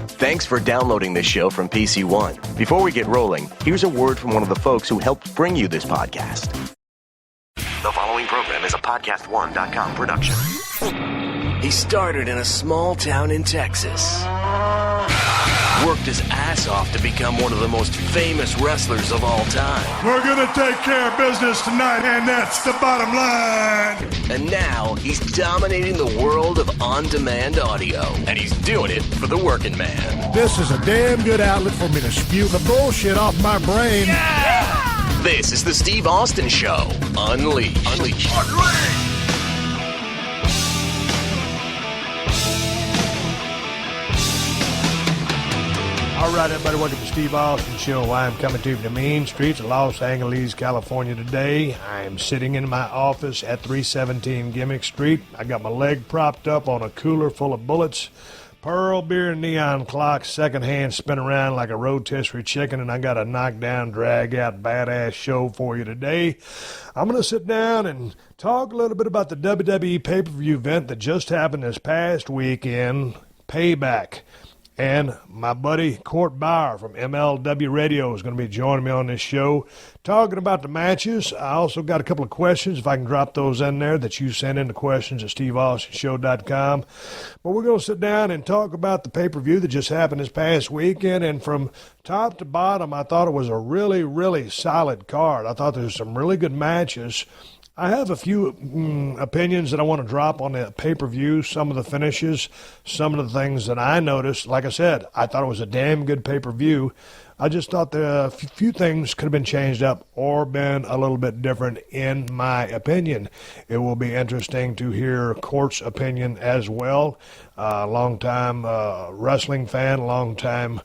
Thanks for downloading this show from PC One. Before we get rolling, here's a word from one of the folks who helped bring you this podcast. The following program is a PodcastOne.com production. He started in a small town in Texas. Worked his ass off to become one of the most famous wrestlers of all time. We're going to take care of business tonight, and that's the bottom line. And now he's dominating the world of on-demand audio. And he's doing it for the working man. This is a damn good outlet for me to spew the bullshit off my brain. Yeah! This is the Steve Austin Show. Unleashed. All right, everybody, welcome to Steve Austin Show. I am coming to you from the mean streets of Los Angeles, California today. I am sitting in my office at 317 Gimmick Street. I got my leg propped up on a cooler full of bullets, Pearl beer and neon clocks, secondhand spin around like a rotisserie chicken, and I got a knockdown, drag-out, badass show for you today. I'm going to sit down and talk a little bit about the WWE pay-per-view event that just happened this past weekend, Payback. And my buddy Court Bauer from MLW Radio is going to be joining me on this show, talking about the matches. I also got a couple of questions, if I can drop those in there, that you send in the questions at steveaustinshow.com. But we're going to sit down and talk about the pay-per-view that just happened this past weekend. And from top to bottom, I thought it was a really, really solid card. I thought there was some really good matches. I have a few opinions that I want to drop on the pay-per-view, some of the finishes, some of the things that I noticed. Like I said, I thought it was a damn good pay-per-view. I just thought a few things could have been changed up or been a little bit different in my opinion. It will be interesting to hear Court's opinion as well. Long-time wrestling fan, long-time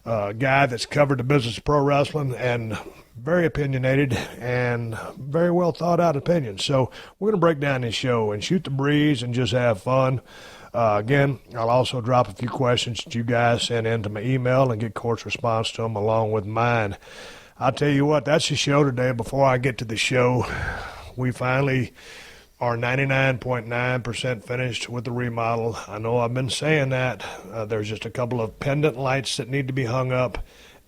guy that's covered the business of pro wrestling, and very opinionated and very well thought out opinions. So we're going to break down this show and shoot the breeze and just have fun. Again, I'll also drop a few questions that you guys send into my email and get Court's response to them along with mine. I'll tell you what, that's the show today. Before I get to the show, we finally are 99.9% finished with the remodel. I know I've been saying that. There's just a couple of pendant lights that need to be hung up,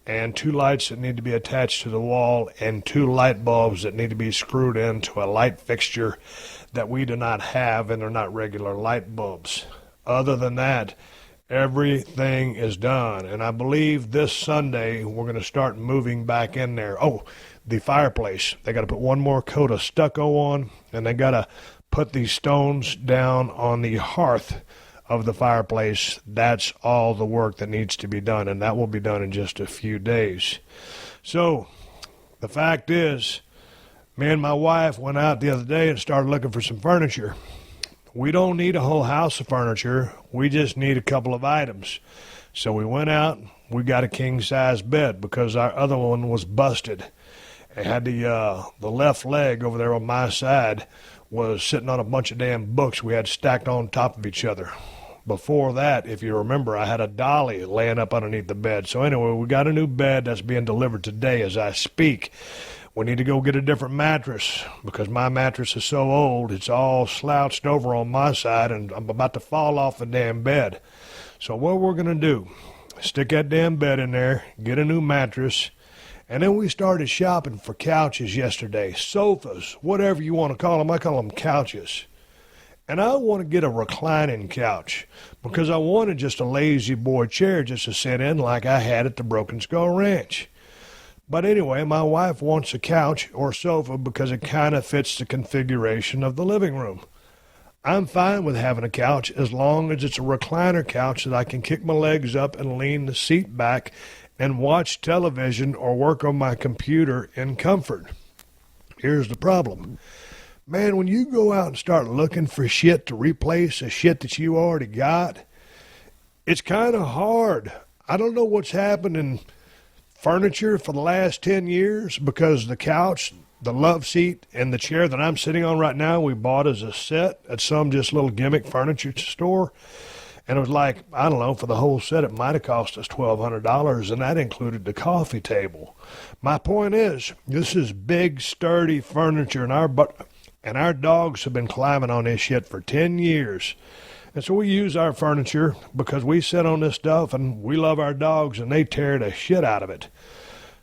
and 2 lights that need to be attached to the wall, and 2 light bulbs that need to be screwed into a light fixture that we do not have, and they're not regular light bulbs. Other than that, everything is done, and I believe this Sunday we're going to start moving back in there. Oh, the fireplace. They got to put one more coat of stucco on, and they got to put these stones down on the hearth of the fireplace. That's all the work that needs to be done, and that will be done in just a few days. So the fact is, me and my wife went out the other day and started looking for some furniture. We don't need a whole house of furniture. We just need a couple of items. So we went out, we got a king-size bed because our other one was busted. It had the left leg over there on my side was sitting on a bunch of damn books we had stacked on top of each other. Before that, if you remember, I had a dolly laying up underneath the bed. So anyway, we got a new bed that's being delivered today as I speak. We need to go get a different mattress because my mattress is so old, it's all slouched over on my side, and I'm about to fall off the damn bed. So what we're going to do, stick that damn bed in there, get a new mattress, and then we started shopping for couches yesterday, sofas, whatever you want to call them. I call them couches. And I want to get a reclining couch because I wanted just a lazy boy chair just to sit in like I had at the Broken Skull Ranch. But anyway, my wife wants a couch or sofa because it kind of fits the configuration of the living room. I'm fine with having a couch as long as it's a recliner couch that I can kick my legs up and lean the seat back and watch television or work on my computer in comfort. Here's the problem. Man, when you go out and start looking for shit to replace the shit that you already got, it's kind of hard. I don't know what's happened in furniture for the last 10 years because the couch, the love seat, and the chair that I'm sitting on right now, we bought as a set at some just little gimmick furniture store. And it was like, I don't know, for the whole set, it might have cost us $1,200, and that included the coffee table. My point is, this is big, sturdy furniture, and our dogs have been climbing on this shit for 10 years. And so we use our furniture because we sit on this stuff and we love our dogs and they tear the shit out of it.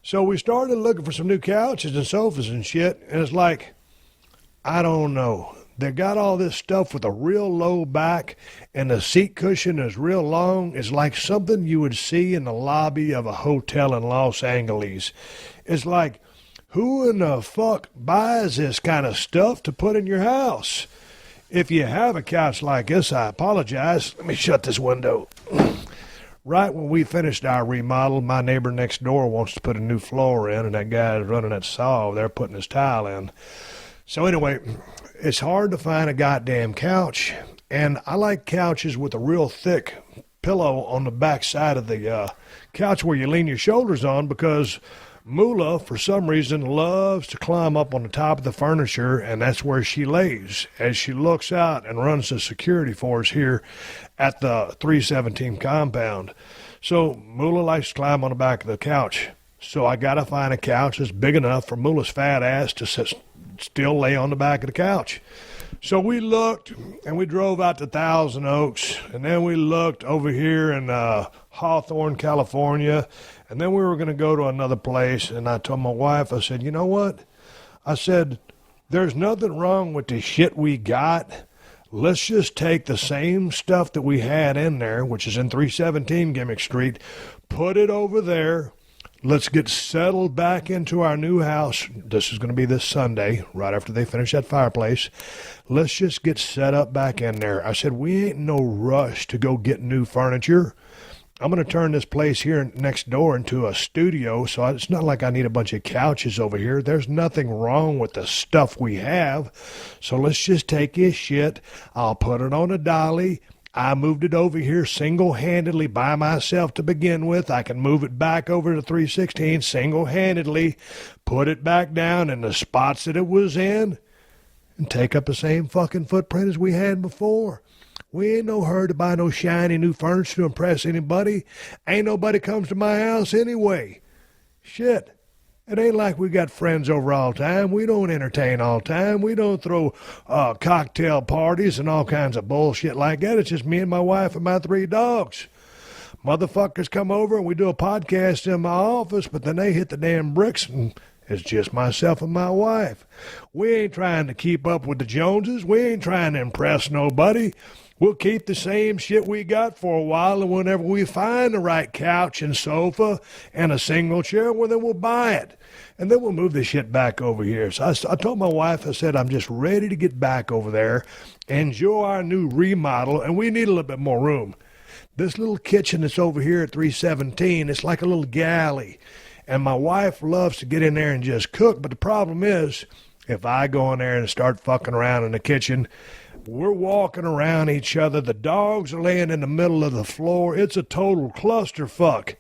So we started looking for some new couches and sofas and shit, and it's like, I don't know. They got all this stuff with a real low back, and the seat cushion is real long. It's like something you would see in the lobby of a hotel in Los Angeles. It's like, who in the fuck buys this kind of stuff to put in your house? If you have a couch like this, I apologize. Let me shut this window. Right when we finished our remodel, my neighbor next door wants to put a new floor in, and that guy's running that saw over there putting his tile in. So anyway, it's hard to find a goddamn couch, and I like couches with a real thick pillow on the back side of the couch where you lean your shoulders on, because Moolah, for some reason, loves to climb up on the top of the furniture, and that's where she lays as she looks out and runs the security force here at the 317 compound. So Moolah likes to climb on the back of the couch. So I got to find a couch that's big enough for Moolah's fat ass to still lay on the back of the couch. So we looked, and we drove out to Thousand Oaks, and then we looked over here in Hawthorne, California, and then we were going to go to another place, and I told my wife, I said, you know what? I said, there's nothing wrong with the shit we got. Let's just take the same stuff that we had in there, which is in 317 Gimmick Street, put it over there. Let's get settled back into our new house. This is going to be this Sunday, right after they finish that fireplace. Let's just get set up back in there. I said, we ain't no rush to go get new furniture. I'm going to turn this place here next door into a studio, so it's not like I need a bunch of couches over here. There's nothing wrong with the stuff we have. So let's just take this shit. I'll put it on a dolly. I moved it over here single-handedly by myself to begin with. I can move it back over to 316 single-handedly, put it back down in the spots that it was in, and take up the same fucking footprint as we had before. We ain't no hurry to buy no shiny new furniture to impress anybody. Ain't nobody comes to my house anyway. Shit. It ain't like we got friends over all the time. We don't entertain all the time. We don't throw cocktail parties and all kinds of bullshit like that. It's just me and my wife and my 3 dogs. Motherfuckers come over and we do a podcast in my office, but then they hit the damn bricks and it's just myself and my wife. We ain't trying to keep up with the Joneses. We ain't trying to impress nobody. We'll keep the same shit we got for a while, and whenever we find the right couch and sofa and a single chair, well, then we'll buy it. And then we'll move the shit back over here. So I told my wife, I said, I'm just ready to get back over there, enjoy our new remodel, and we need a little bit more room. This little kitchen that's over here at 317, it's like a little galley. And my wife loves to get in there and just cook, but the problem is, if I go in there and start fucking around in the kitchen, we're walking around each other. The dogs are laying in the middle of the floor. It's a total clusterfuck.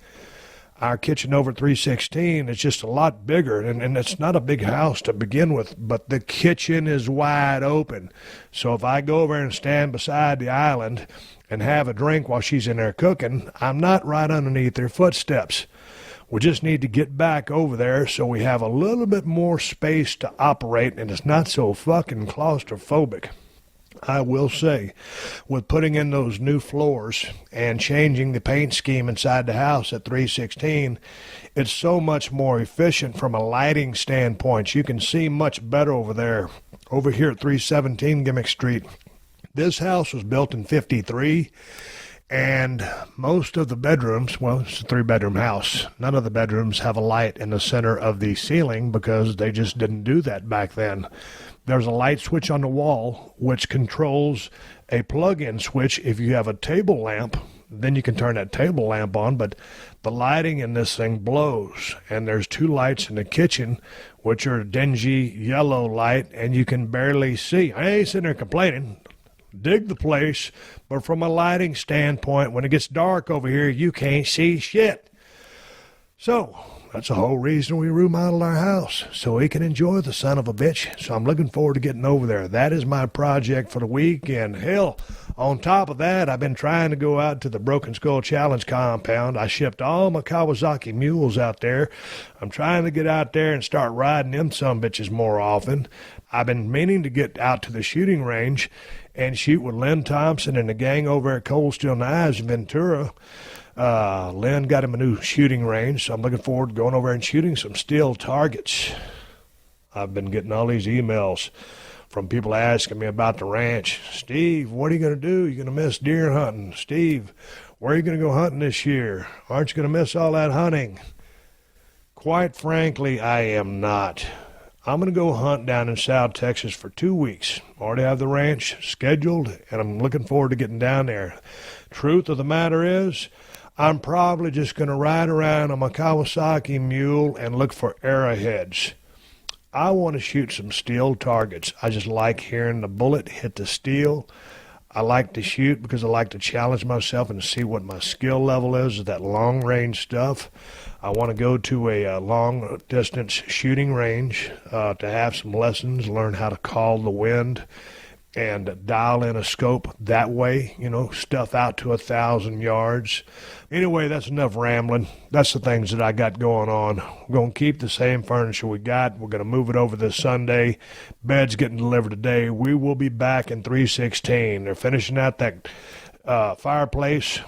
Our kitchen over at 316 is just a lot bigger, and it's not a big house to begin with, but the kitchen is wide open. So if I go over and stand beside the island and have a drink while she's in there cooking, I'm not right underneath their footsteps. We just need to get back over there so we have a little bit more space to operate, and it's not so fucking claustrophobic. I will say, with putting in those new floors and changing the paint scheme inside the house at 316, it's so much more efficient from a lighting standpoint. You can see much better over there, over here at 317 Gimmick Street. This house was built in 53, and most of the bedrooms, well, it's a 3-bedroom house. None of the bedrooms have a light in the center of the ceiling because they just didn't do that back then. There's a light switch on the wall which controls a plug-in switch. If you have a table lamp, then you can turn that table lamp on, but the lighting in this thing blows. And there's 2 lights in the kitchen, which are dingy yellow light, and you can barely see. I ain't sitting there complaining. Dig the place, but from a lighting standpoint, when it gets dark over here, you can't see shit. So that's the whole reason we remodeled our house, so we can enjoy the son of a bitch. So I'm looking forward to getting over there. That is my project for the week. And hell, on top of that, I've been trying to go out to the Broken Skull Challenge compound. I shipped all my Kawasaki mules out there. I'm trying to get out there and start riding them sumbitches more often. I've been meaning to get out to the shooting range and shoot with Lynn Thompson and the gang over at Cold Steel Knives in Ventura. Lynn got him a new shooting range, so I'm looking forward to going over and shooting some steel targets. I've been getting all these emails from people asking me about the ranch. Steve, what are you going to do? You're going to miss deer hunting. Steve, where are you going to go hunting this year? Aren't you going to miss all that hunting? Quite frankly, I am not. I'm going to go hunt down in South Texas for 2 weeks. Already have the ranch scheduled, and I'm looking forward to getting down there. Truth of the matter is, I'm probably just going to ride around on my Kawasaki mule and look for arrowheads. I want to shoot some steel targets. I just like hearing the bullet hit the steel. I like to shoot because I like to challenge myself and see what my skill level is at that long-range stuff. I want to go to a long-distance shooting range to have some lessons, learn how to call the wind, and dial in a scope that way, stuff out to 1,000 yards. Anyway, that's enough rambling. That's the things that I got going on. We're going to keep the same furniture we got. We're going to move it over this Sunday. Bed's getting delivered today. We will be back in 316. They're finishing out that fireplace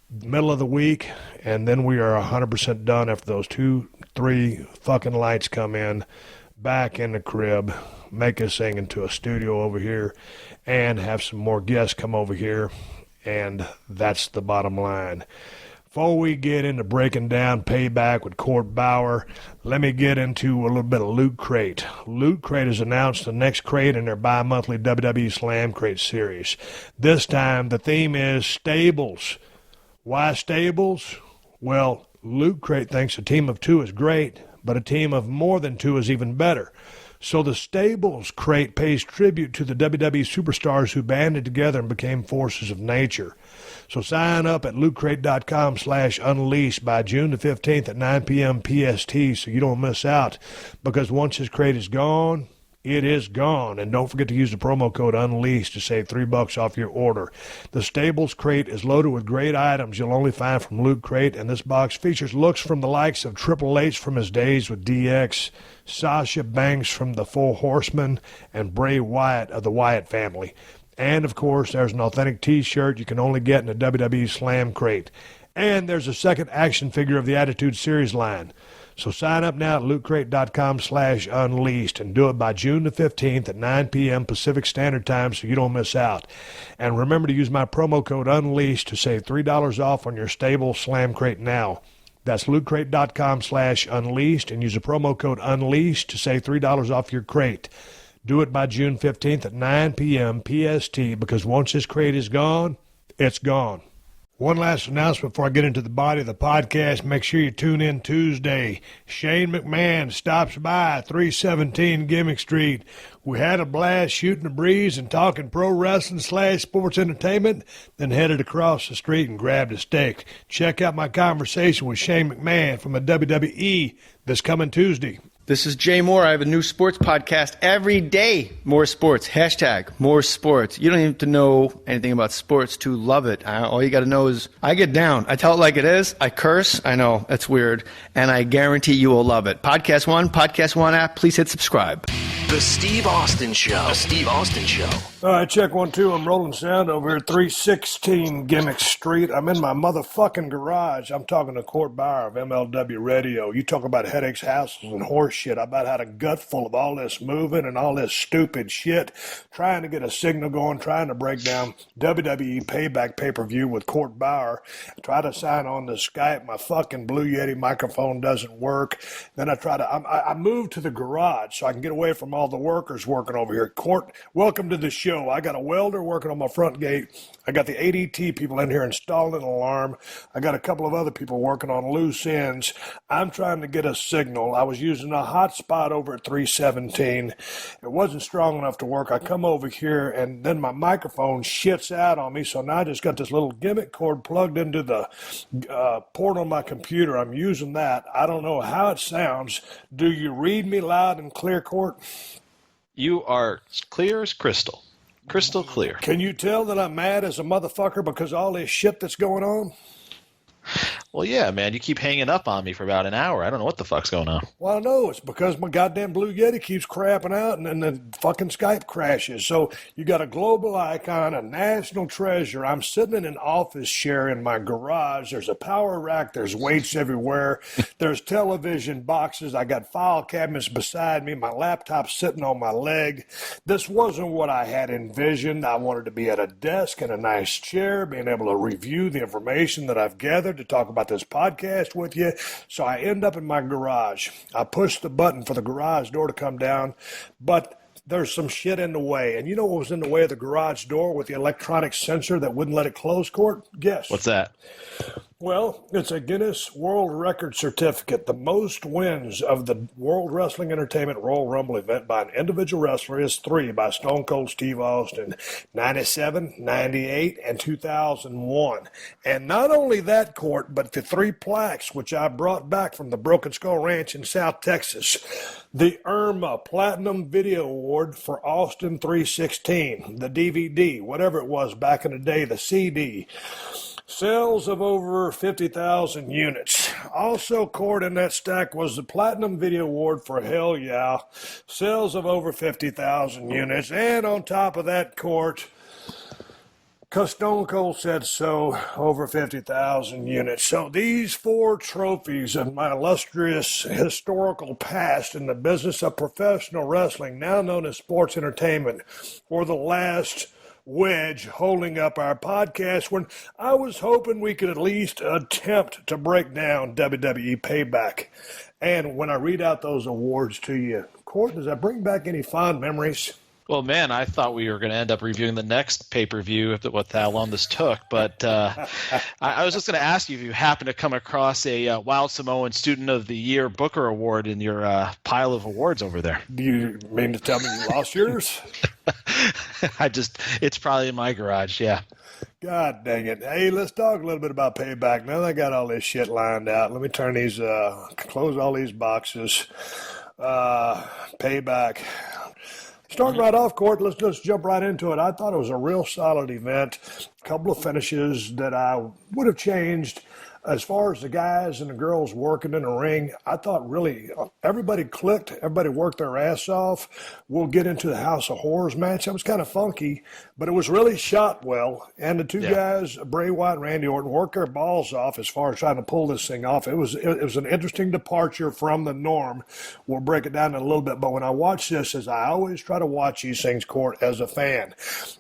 middle of the week, and then we are 100% done after those 2-3 fucking lights come in, back in the crib, make this thing into a studio over here, and have some more guests come over here, and that's the bottom line. Before we get into breaking down Payback with Court Bauer, let me get into a little bit of Loot Crate. Loot Crate has announced the next crate in their bi-monthly WWE Slam Crate series. This time, the theme is stables. Why stables? Well, Loot Crate thinks a team of 2 is great, but a team of more than 2 is even better. So the Stables Crate pays tribute to the WWE superstars who banded together and became forces of nature. So sign up at lootcrate.com/unleashed by June the 15th at 9 p.m. PST so you don't miss out, because once this crate is gone, it is gone. And don't forget to use the promo code UNLEASHED to save $3 off your order. The Stables Crate is loaded with great items you'll only find from Loot Crate, and this box features looks from the likes of Triple H from his days with DX, Sasha Banks from the Four Horsemen, and Bray Wyatt of the Wyatt family. And, of course, there's an authentic T-shirt you can only get in a WWE Slam Crate. And there's a second action figure of the Attitude Series line. So sign up now at lootcrate.com/unleashed and do it by June the 15th at 9 p.m. Pacific Standard Time so you don't miss out. And remember to use my promo code UNLEASHED to save $3 off on your stable Slam Crate now. That's lootcrate.com/unleashed and use the promo code UNLEASHED to save $3 off your crate. Do it by June 15th at 9 p.m. PST, because once this crate is gone, it's gone. One last announcement before I get into the body of the podcast. Make sure you tune in Tuesday. Shane McMahon stops by 317 Gimmick Street. We had a blast shooting the breeze and talking pro wrestling / sports entertainment, then headed across the street and grabbed a steak. Check out my conversation with Shane McMahon from the WWE this coming Tuesday. This is Jay Moore. I have a new sports podcast every day. More sports. Hashtag more sports. You don't even have to know anything about sports to love it. All you got to know is I get down. I tell it like it is. I curse. I know. That's weird. And I guarantee you will love it. Podcast One app. Please hit subscribe. The Steve Austin Show. The Steve Austin Show. All right, check 1, 2. I'm rolling sound over here at 316 Gimmick Street. I'm in my motherfucking garage. I'm talking to Court Bauer of MLW Radio. You talk about headaches, hassles, and horse shit. I about had a gut full of all this moving and all this stupid shit, trying to get a signal going, trying to break down WWE Payback pay-per-view with Court Bauer. I try to sign on to Skype. My fucking Blue Yeti microphone doesn't work. Then I moved to the garage so I can get away from all the workers working over here. Court, welcome to the show. I got a welder working on my front gate. I got the ADT people in here installing an alarm. I got a couple of other people working on loose ends. I'm trying to get a signal. I was using a hotspot over at 317. It wasn't strong enough to work. I come over here, and then my microphone shits out on me, so now I just got this little gimmick cord plugged into the port on my computer. I'm using that. I don't know how it sounds. Do you read me loud and clear, Court? You are clear as crystal. Crystal clear. Can you tell that I'm mad as a motherfucker because of all this shit that's going on? Well, yeah, man, you keep hanging up on me for about an hour. I don't know what the fuck's going on. Well, no, it's because my goddamn Blue Yeti keeps crapping out and then the fucking Skype crashes. So you got a global icon, a national treasure. I'm sitting in an office chair in my garage. There's a power rack. There's weights everywhere. There's television boxes. I got file cabinets beside me. My laptop's sitting on my leg. This wasn't what I had envisioned. I wanted to be at a desk in a nice chair, being able to review the information that I've gathered to talk about this podcast with you. So I end up in my garage. I push the button for the garage door to come down, but there's some shit in the way. And you know what was in the way of the garage door with the electronic sensor that wouldn't let it close, Court? Guess. What's that? Well, it's a Guinness World Record certificate, the most wins of the World Wrestling Entertainment Royal Rumble event by an individual wrestler is 3 by Stone Cold Steve Austin, 97, 98, and 2001. And not only that, Court, but the 3 plaques, which I brought back from the Broken Skull Ranch in South Texas. The IRMA Platinum Video Award for Austin 316, the DVD, whatever it was back in the day, the CD. Sales of over 50,000 units. Also, Court, in that stack was the Platinum Video Award for Hell Yeah. Sales of over 50,000 units. And on top of that, Court, because Stone Cold said so, over 50,000 units. So these 4 trophies of my illustrious historical past in the business of professional wrestling, now known as sports entertainment, were the last wedge holding up our podcast when I was hoping we could at least attempt to break down WWE Payback. And when I read out those awards to you, Court, does that bring back any fond memories? Well, man, I thought we were going to end up reviewing the next pay-per-view with how long this took. But I was just going to ask you if you happen to come across a Wild Samoan Student of the Year Booker Award in your pile of awards over there. Do you mean to tell me you lost yours? It's probably in my garage, yeah. God dang it. Hey, let's talk a little bit about Payback. Now that I got all this shit lined out, let me turn these, close all these boxes. Payback. Starting right off, Court, let's just jump right into it. I thought it was a real solid event. A couple of finishes that I would have changed. As far as the guys and the girls working in the ring, I thought really everybody clicked. Everybody worked their ass off. We'll get into the House of Horrors match. That was kind of funky, but it was really shot well. And the two guys, Bray Wyatt and Randy Orton, worked their balls off as far as trying to pull this thing off. It was an interesting departure from the norm. We'll break it down in a little bit. But when I watch this, as I always try to watch these things, Court, as a fan,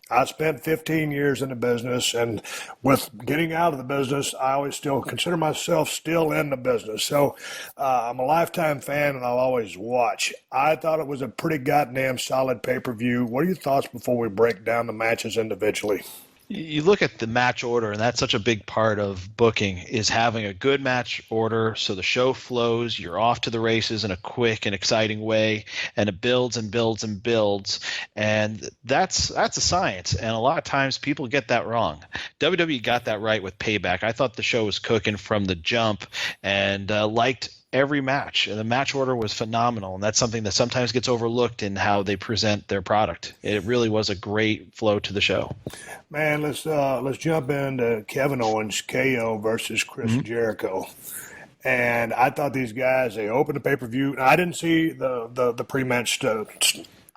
I spent 15 years in the business, and with getting out of the business, I always still consider myself still in the business. So I'm a lifetime fan, and I'll always watch. I thought it was a pretty goddamn solid pay-per-view. What are your thoughts before we break down the matches individually? You look at the match order, and that's such a big part of booking, is having a good match order so the show flows, you're off to the races in a quick and exciting way, and it builds and builds and builds. And that's a science, and a lot of times people get that wrong. WWE got that right with Payback. I thought the show was cooking from the jump, and liked every match. And the match order was phenomenal, and that's something that sometimes gets overlooked in how they present their product. It really was a great flow to the show. Man, let's jump into Kevin Owens, KO versus Chris Jericho. And I thought these guys, they opened the pay-per-view. I didn't see the pre-match stuff.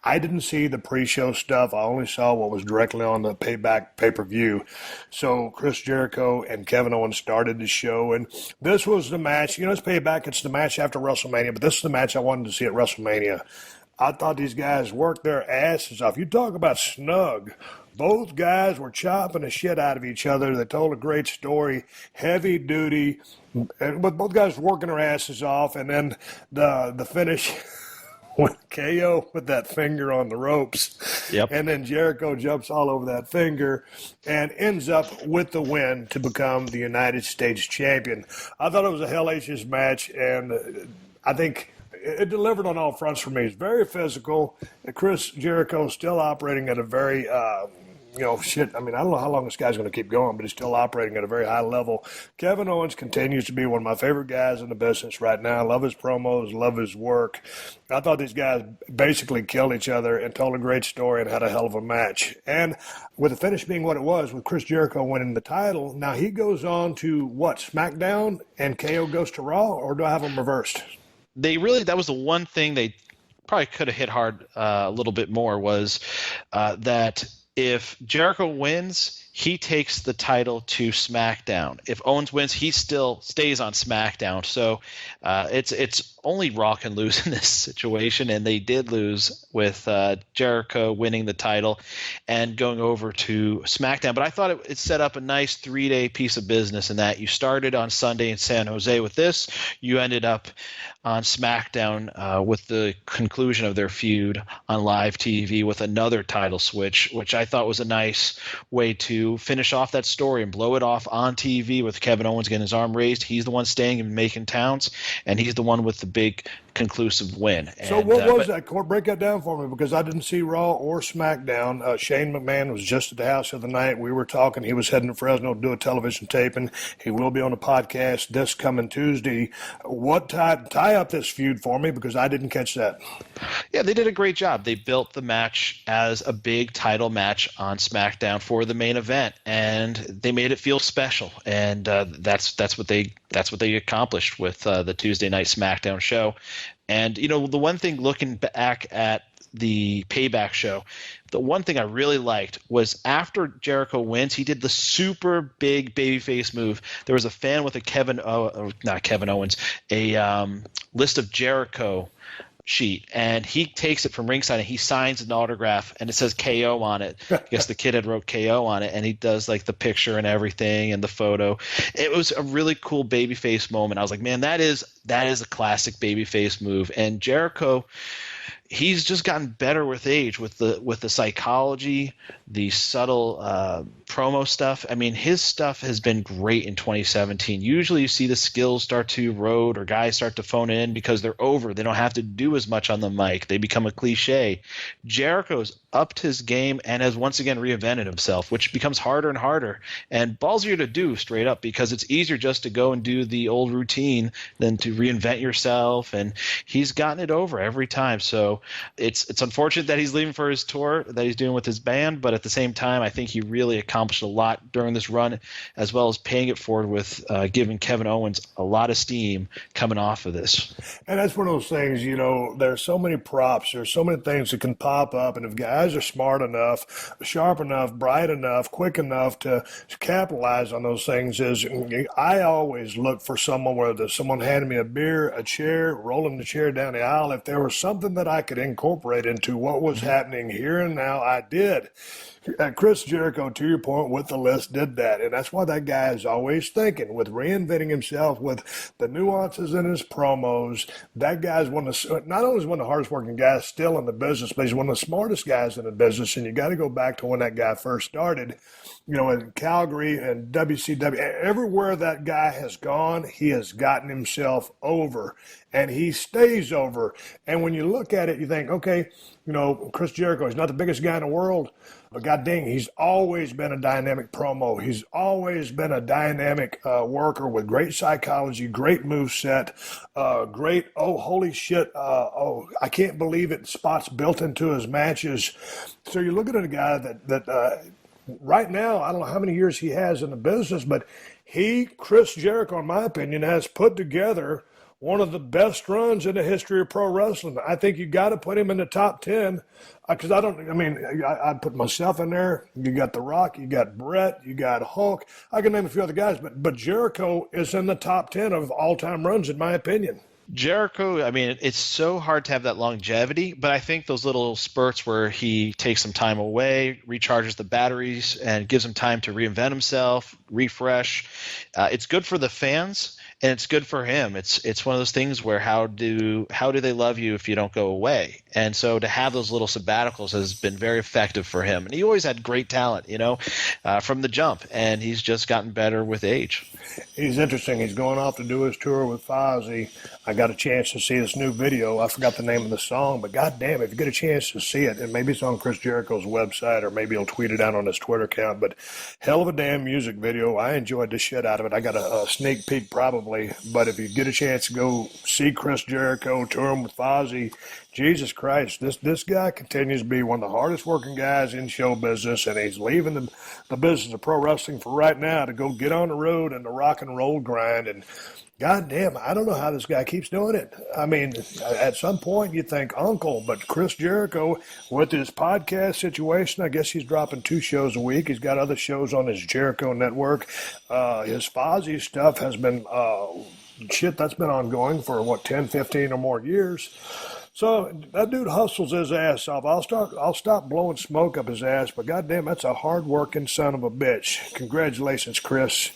I didn't see the pre-show stuff. I only saw what was directly on the Payback pay-per-view. So Chris Jericho and Kevin Owens started the show, and this was the match. You know, it's Payback. It's the match after WrestleMania, but this is the match I wanted to see at WrestleMania. I thought these guys worked their asses off. You talk about snug. Both guys were chopping the shit out of each other. They told a great story, heavy duty, but both guys were working their asses off, and then the finish – when KO put that finger on the ropes, and then Jericho jumps all over that finger and ends up with the win to become the United States champion. I thought it was a hellacious match, and I think it delivered on all fronts for me. It's very physical. Chris Jericho still operating at a very shit, I mean, I don't know how long this guy's going to keep going, but he's still operating at a very high level. Kevin Owens continues to be one of my favorite guys in the business right now. I love his promos, love his work. I thought these guys basically killed each other and told a great story and had a hell of a match. And with the finish being what it was, with Chris Jericho winning the title, now he goes on to, SmackDown, and KO goes to Raw, or do I have them reversed? That was the one thing they probably could have hit hard a little bit more was that if Jericho wins, he takes the title to SmackDown. If Owens wins, he still stays on SmackDown. So it's only Raw can lose in this situation, and they did lose with Jericho winning the title and going over to SmackDown. But I thought it set up a nice 3-day piece of business in that you started on Sunday in San Jose with this. You ended up on SmackDown with the conclusion of their feud on live TV with another title switch, which I thought was a nice way to finish off that story and blow it off on TV with Kevin Owens getting his arm raised. He's the one staying and making towns, and he's the one with the big conclusive win. So what was that? Break that down for me, because I didn't see Raw or SmackDown. Shane McMahon was just at the house the other night. We were talking. He was heading to Fresno to do a television taping. He will be on the podcast this coming Tuesday. What tie up this feud for me, because I didn't catch that. Yeah, they did a great job. They built the match as a big title match on SmackDown for the main event, and they made it feel special. And that's what they accomplished with the Tuesday night SmackDown show. And the one thing, looking back at the Payback show, the one thing I really liked was after Jericho wins, he did the super big babyface move. There was a fan with a list of Jericho sheet, and he takes it from ringside and he signs an autograph and it says KO on it. I guess the kid had wrote KO on it, and he does like the picture and everything and the photo. It was a really cool babyface moment. I was like, man, that is a classic babyface move. And Jericho, he's just gotten better with age, with the psychology, the subtle promo stuff. I mean, his stuff has been great in 2017. Usually you see the skills start to erode or guys start to phone in because they're over. They don't have to do as much on the mic. They become a cliche. Jericho's upped his game and has once again reinvented himself, which becomes harder and harder and ballsier to do straight up, because it's easier just to go and do the old routine than to reinvent yourself. And he's gotten it over every time. So it's unfortunate that he's leaving for his tour that he's doing with his band, but at the same time, I think he really accomplished a lot during this run, as well as paying it forward with giving Kevin Owens a lot of steam coming off of this. And that's one of those things, there's so many props, there's so many things that can pop up, and if guys are smart enough, sharp enough, bright enough, quick enough to capitalize on those things, I always look for someone, whether someone handed me a beer, a chair, rolling the chair down the aisle, if there was something that I could incorporate into what was happening here and now, I did. Chris Jericho, to your point, with the list, did that. And that's why that guy is always thinking, with reinventing himself, with the nuances in his promos. That guy's not only is one of the hardest working guys still in the business, but he's one of the smartest guys in the business. And you got to go back to when that guy first started, in Calgary and WCW. Everywhere that guy has gone, he has gotten himself over. And he stays over. And when you look at it, you think, okay, Chris Jericho, he's not the biggest guy in the world, but god dang, he's always been a dynamic promo. He's always been a dynamic worker with great psychology, great moveset, great, oh, holy shit, I can't believe it, spots built into his matches. So you're looking at a guy that right now, I don't know how many years he has in the business, but Chris Jericho, in my opinion, has put together one of the best runs in the history of pro wrestling. I think you got to put him in the top 10, because I put myself in there. You got The Rock, you got Brett, you got Hulk. I can name a few other guys, but Jericho is in the top 10 of all-time runs, in my opinion. Jericho, it's so hard to have that longevity, but I think those little spurts where he takes some time away, recharges the batteries, and gives him time to reinvent himself, refresh, it's good for the fans. and it's good for him. It's one of those things where how do they love you if you don't go away? And so to have those little sabbaticals has been very effective for him. And he always had great talent, from the jump, and he's just gotten better with age. He's interesting. He's going off to do his tour with Fozzy. I got a chance to see this new video. I forgot the name of the song, but goddamn, if you get a chance to see it, and maybe it's on Chris Jericho's website, or maybe he'll tweet it out on his Twitter account, but hell of a damn music video. I enjoyed the shit out of it. I got a sneak peek probably, but if you get a chance to go see Chris Jericho, tour him with Fozzy, Jesus Christ, this guy continues to be one of the hardest working guys in show business, and he's leaving the business of pro wrestling for right now to go get on the road and the rock and roll grind. And goddamn, I don't know how this guy keeps doing it. I mean, at some point you think uncle, but Chris Jericho with his podcast situation, I guess he's dropping 2 shows a week. He's got other shows on his Jericho network. His Fozzy stuff has been shit that's been ongoing for 10, 15 or more years. So that dude hustles his ass off. I'll stop blowing smoke up his ass, but goddamn, that's a hard-working son of a bitch. Congratulations, Chris.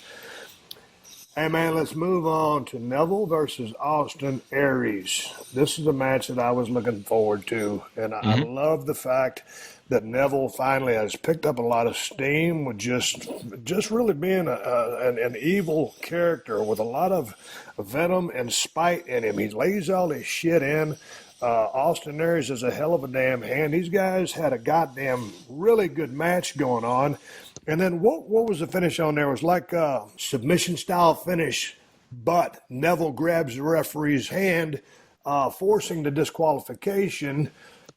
Hey, man, let's move on to Neville versus Austin Aries. This is a match that I was looking forward to, and I love the fact that Neville finally has picked up a lot of steam with just really being an evil character with a lot of venom and spite in him. He lays all his shit in. Austin Aries is a hell of a damn hand. These guys had a goddamn really good match going on. And then what was the finish on there? It was like a submission-style finish, but Neville grabs the referee's hand, forcing the disqualification.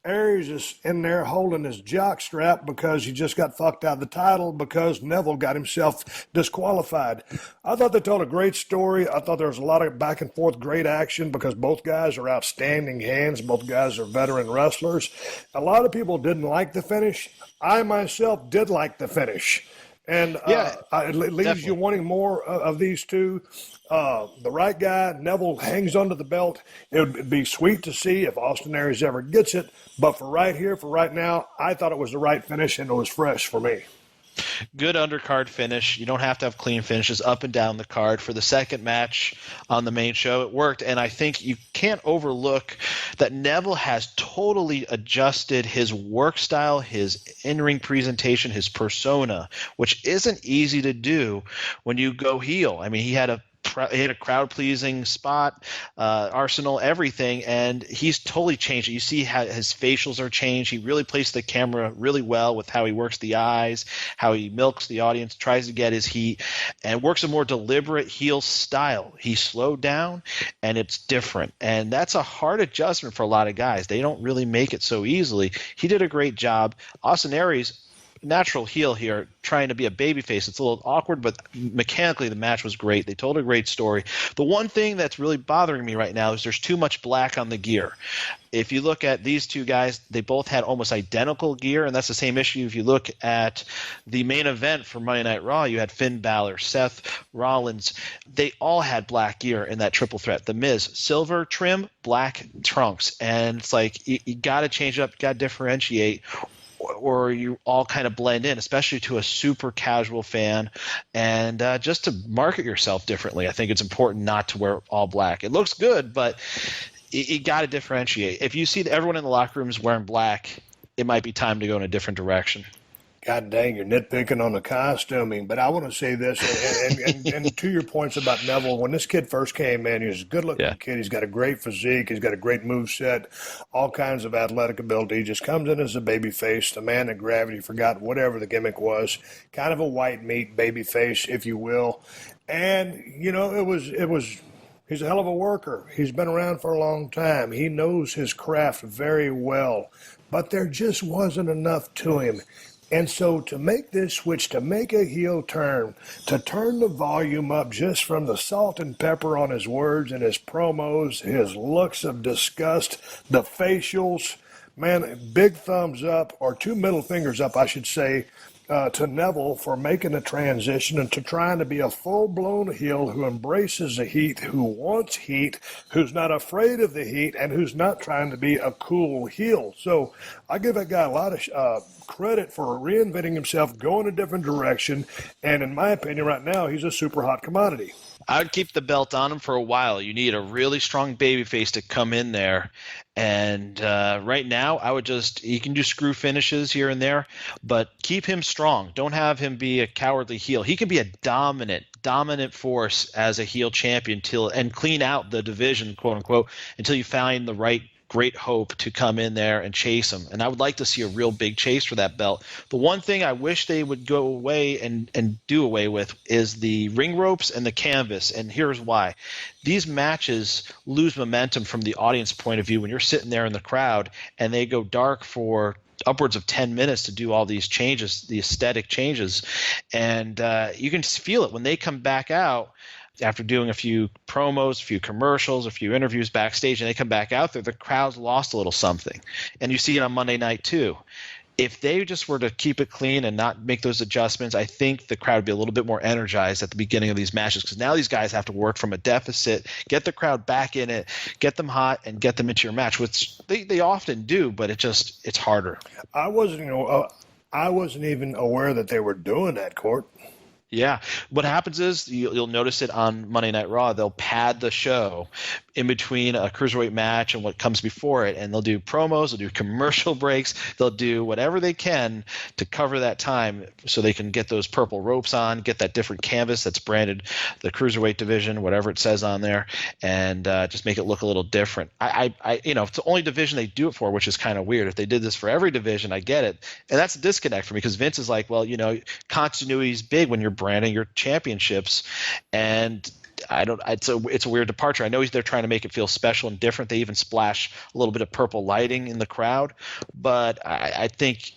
Aries is in there holding his jock strap because he just got fucked out of the title because Neville got himself disqualified. I thought they told a great story. I thought there was a lot of back and forth great action because both guys are outstanding hands. Both guys are veteran wrestlers. A lot of people didn't like the finish. I myself did like the finish. And it leaves definitely. you wanting more of these two. The right guy, Neville, hangs onto the belt. It would be sweet to see if Austin Aries ever gets it. But for right now, I thought it was the right finish, and it was fresh for me. Good undercard finish. You don't have to have clean finishes up and down the card. For the second match on the main show, it worked. And I think you can't overlook that Neville has totally adjusted his work style, his in-ring presentation, his persona, which isn't easy to do when you go heel. I mean, he had a crowd-pleasing spot, arsenal, everything, and he's totally changed it. You see how his facials are changed. He really plays the camera really well with how he works the eyes, how he milks the audience, tries to get his heat, and works a more deliberate heel style. He slowed down, and it's different, and that's a hard adjustment for a lot of guys. They don't really make it so easily. He did a great job. Austin Aries, natural heel here, trying to be a babyface. It's a little awkward, but mechanically the match was great. They told a great story. The one thing that's really bothering me right now is there's too much black on the gear. If you look at these two guys, they both had almost identical gear, and that's the same issue if you look at the main event for Monday Night Raw. You had Finn Balor, Seth Rollins. They all had black gear in that triple threat. The Miz, silver trim, black trunks. And it's like you got to change it up, you got to differentiate, or you all kind of blend in, especially to a super casual fan, and just to market yourself differently. I think it's important not to wear all black. It looks good, but you got to differentiate. If you see that everyone in the locker room is wearing black, it might be time to go in a different direction. God dang, you're nitpicking on the costuming. But I want to say this, and to your points about Neville, when this kid first came in, he was a good-looking kid. He's got a great physique. He's got a great moveset, all kinds of athletic ability. He just comes in as a baby face, the man of gravity, forgot whatever the gimmick was, kind of a white meat baby face, if you will. And, you know, it was he's a hell of a worker. He's been around for a long time. He knows his craft very well. But there just wasn't enough to him. And so to make this switch, to make a heel turn, to turn the volume up just from the salt and pepper on his words and his promos, his looks of disgust, the facials, man, big thumbs up, or 2 middle fingers up, I should say, to Neville for making the transition and to trying to be a full-blown heel who embraces the heat, who wants heat, who's not afraid of the heat, and who's not trying to be a cool heel. So I give that guy a lot of credit for reinventing himself, going a different direction, and in my opinion right now, he's a super hot commodity. I would keep the belt on him for a while. You need a really strong babyface to come in there. And right now, he can do screw finishes here and there, but keep him strong. Don't have him be a cowardly heel. He can be a dominant force as a heel champion and clean out the division, quote unquote, until you find the right great hope to come in there and chase him. And I would like to see a real big chase for that belt. The one thing I wish they would go away and do away with is the ring ropes and the canvas. And here's why. These matches lose momentum from the audience point of view when you're sitting there in the crowd and they go dark for upwards of 10 minutes to do all these changes, the aesthetic changes. And you can feel it when they come back out after doing a few promos, a few commercials, a few interviews backstage, and they come back out there, the crowd's lost a little something. And you see it on Monday night too. If they just were to keep it clean and not make those adjustments, I think the crowd would be a little bit more energized at the beginning of these matches, because now these guys have to work from a deficit, get the crowd back in it, get them hot, and get them into your match, which they often do, but it's harder. I wasn't even aware that they were doing that, Court. Yeah. What happens is you'll notice it on Monday Night Raw. They'll pad the show in between a cruiserweight match and what comes before it, and they'll do promos, they'll do commercial breaks, they'll do whatever they can to cover that time so they can get those purple ropes on, get that different canvas that's branded the cruiserweight division, whatever it says on there, and just make it look a little different. It's the only division they do it for, which is kind of weird. If they did this for every division, I get it. And that's a disconnect for me, because Vince is like, well, continuity is big when you're branding your championships, and it's a weird departure. I know they're trying to make it feel special and different. They even splash a little bit of purple lighting in the crowd, but I think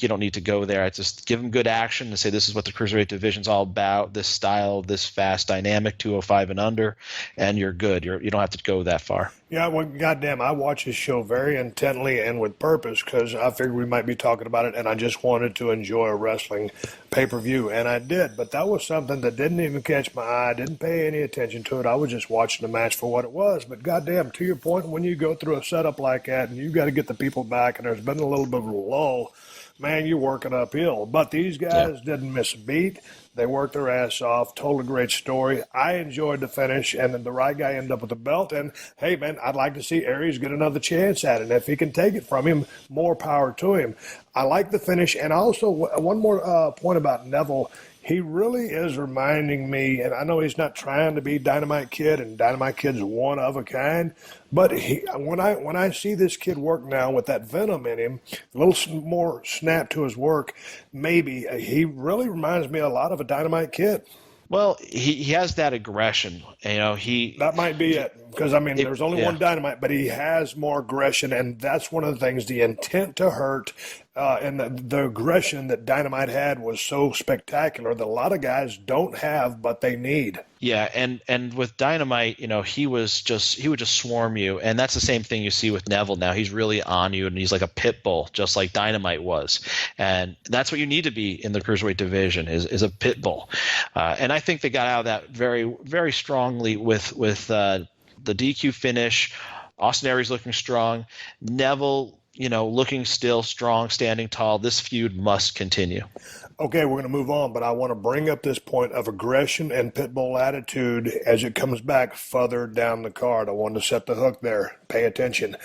you don't need to go there. I just give them good action and say this is what the cruiserweight division's all about, this style, this fast, dynamic, 205 and under, and you're good. You don't have to go that far. Yeah, well, goddamn, I watch this show very intently and with purpose, because I figured we might be talking about it, and I just wanted to enjoy a wrestling pay-per-view, and I did. But that was something that didn't even catch my eye. I didn't pay any attention to it. I was just watching the match for what it was. But goddamn, to your point, when you go through a setup like that and you got to get the people back, and there's been a little bit of a lull, man, you're working uphill. But these guys didn't miss a beat. They worked their ass off. Told a great story. I enjoyed the finish, and then the right guy ended up with the belt. And, hey, man, I'd like to see Aries get another chance at it. And if he can take it from him, more power to him. I like the finish. And also, one more point about Neville. He really is reminding me, and I know he's not trying to be Dynamite Kid, and Dynamite Kid's one of a kind, but when I see this kid work now with that venom in him, a little more snap to his work, maybe he really reminds me a lot of a Dynamite Kid. Well, he has that aggression. That might be it. Because, there's only one Dynamite, but he has more aggression, and that's one of the things, the intent to hurt and the aggression that Dynamite had was so spectacular that a lot of guys don't have, but they need. Yeah, and with Dynamite, he would just swarm you, and that's the same thing you see with Neville now. He's really on you, and he's like a pit bull, just like Dynamite was, and that's what you need to be in the cruiserweight division is a pit bull, and I think they got out of that very, very strongly with the DQ finish. Austin Aries looking strong, Neville, looking still strong, standing tall. This feud must continue. Okay, we're going to move on, but I want to bring up this point of aggression and pitbull attitude as it comes back further down the card. I wanted to set the hook there. Pay attention.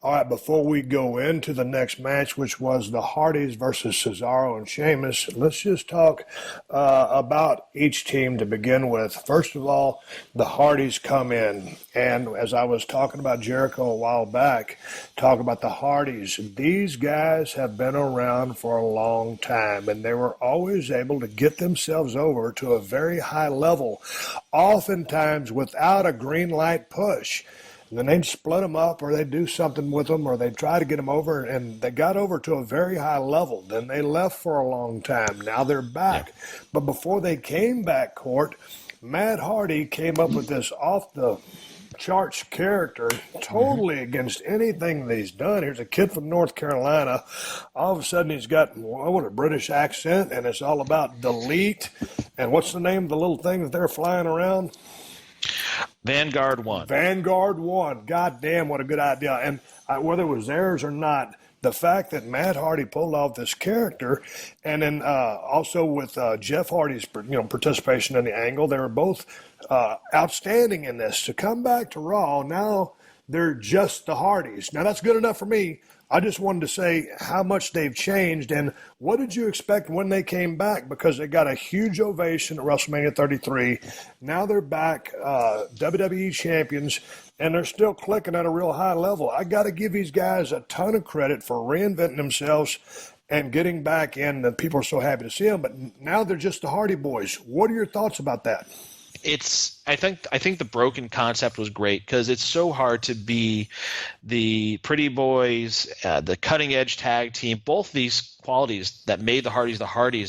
All right, before we go into the next match, which was the Hardys versus Cesaro and Sheamus, let's just talk about each team to begin with. First of all, the Hardys come in, and as I was talking about Jericho a while back, talk about the Hardys. These guys have been around for a long time, and they were always able to get themselves over to a very high level, oftentimes without a green light push. And then they'd split them up, or they'd do something with them, or they'd try to get them over, and they got over to a very high level. Then they left for a long time. Now they're back. Yeah. But before they came back, Court, Matt Hardy came up with this off-the-charts character, totally against anything that he's done. Here's a kid from North Carolina. All of a sudden he's got a British accent, and it's all about delete. And what's the name of the little thing that they're flying around? Vanguard 1. Vanguard 1. God damn, what a good idea. And whether it was theirs or not, the fact that Matt Hardy pulled off this character, and then also with Jeff Hardy's participation in the angle, they were both outstanding in this. To come back to Raw, now they're just the Hardys. Now that's good enough for me. I just wanted to say how much they've changed, and what did you expect when they came back? Because they got a huge ovation at WrestleMania 33. Now they're back, WWE champions, and they're still clicking at a real high level. I got to give these guys a ton of credit for reinventing themselves and getting back in, and people are so happy to see them. But now they're just the Hardy Boys. What are your thoughts about that? I think the broken concept was great because it's so hard to be the Pretty Boys, the cutting edge tag team, both these qualities that made the Hardys,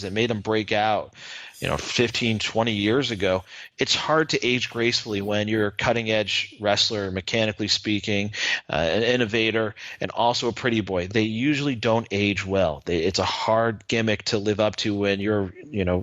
that made them break out, 15, 20 years ago. It's hard to age gracefully when you're a cutting edge wrestler, mechanically speaking, an innovator, and also a pretty boy. They usually don't age well. It's a hard gimmick to live up to when you're,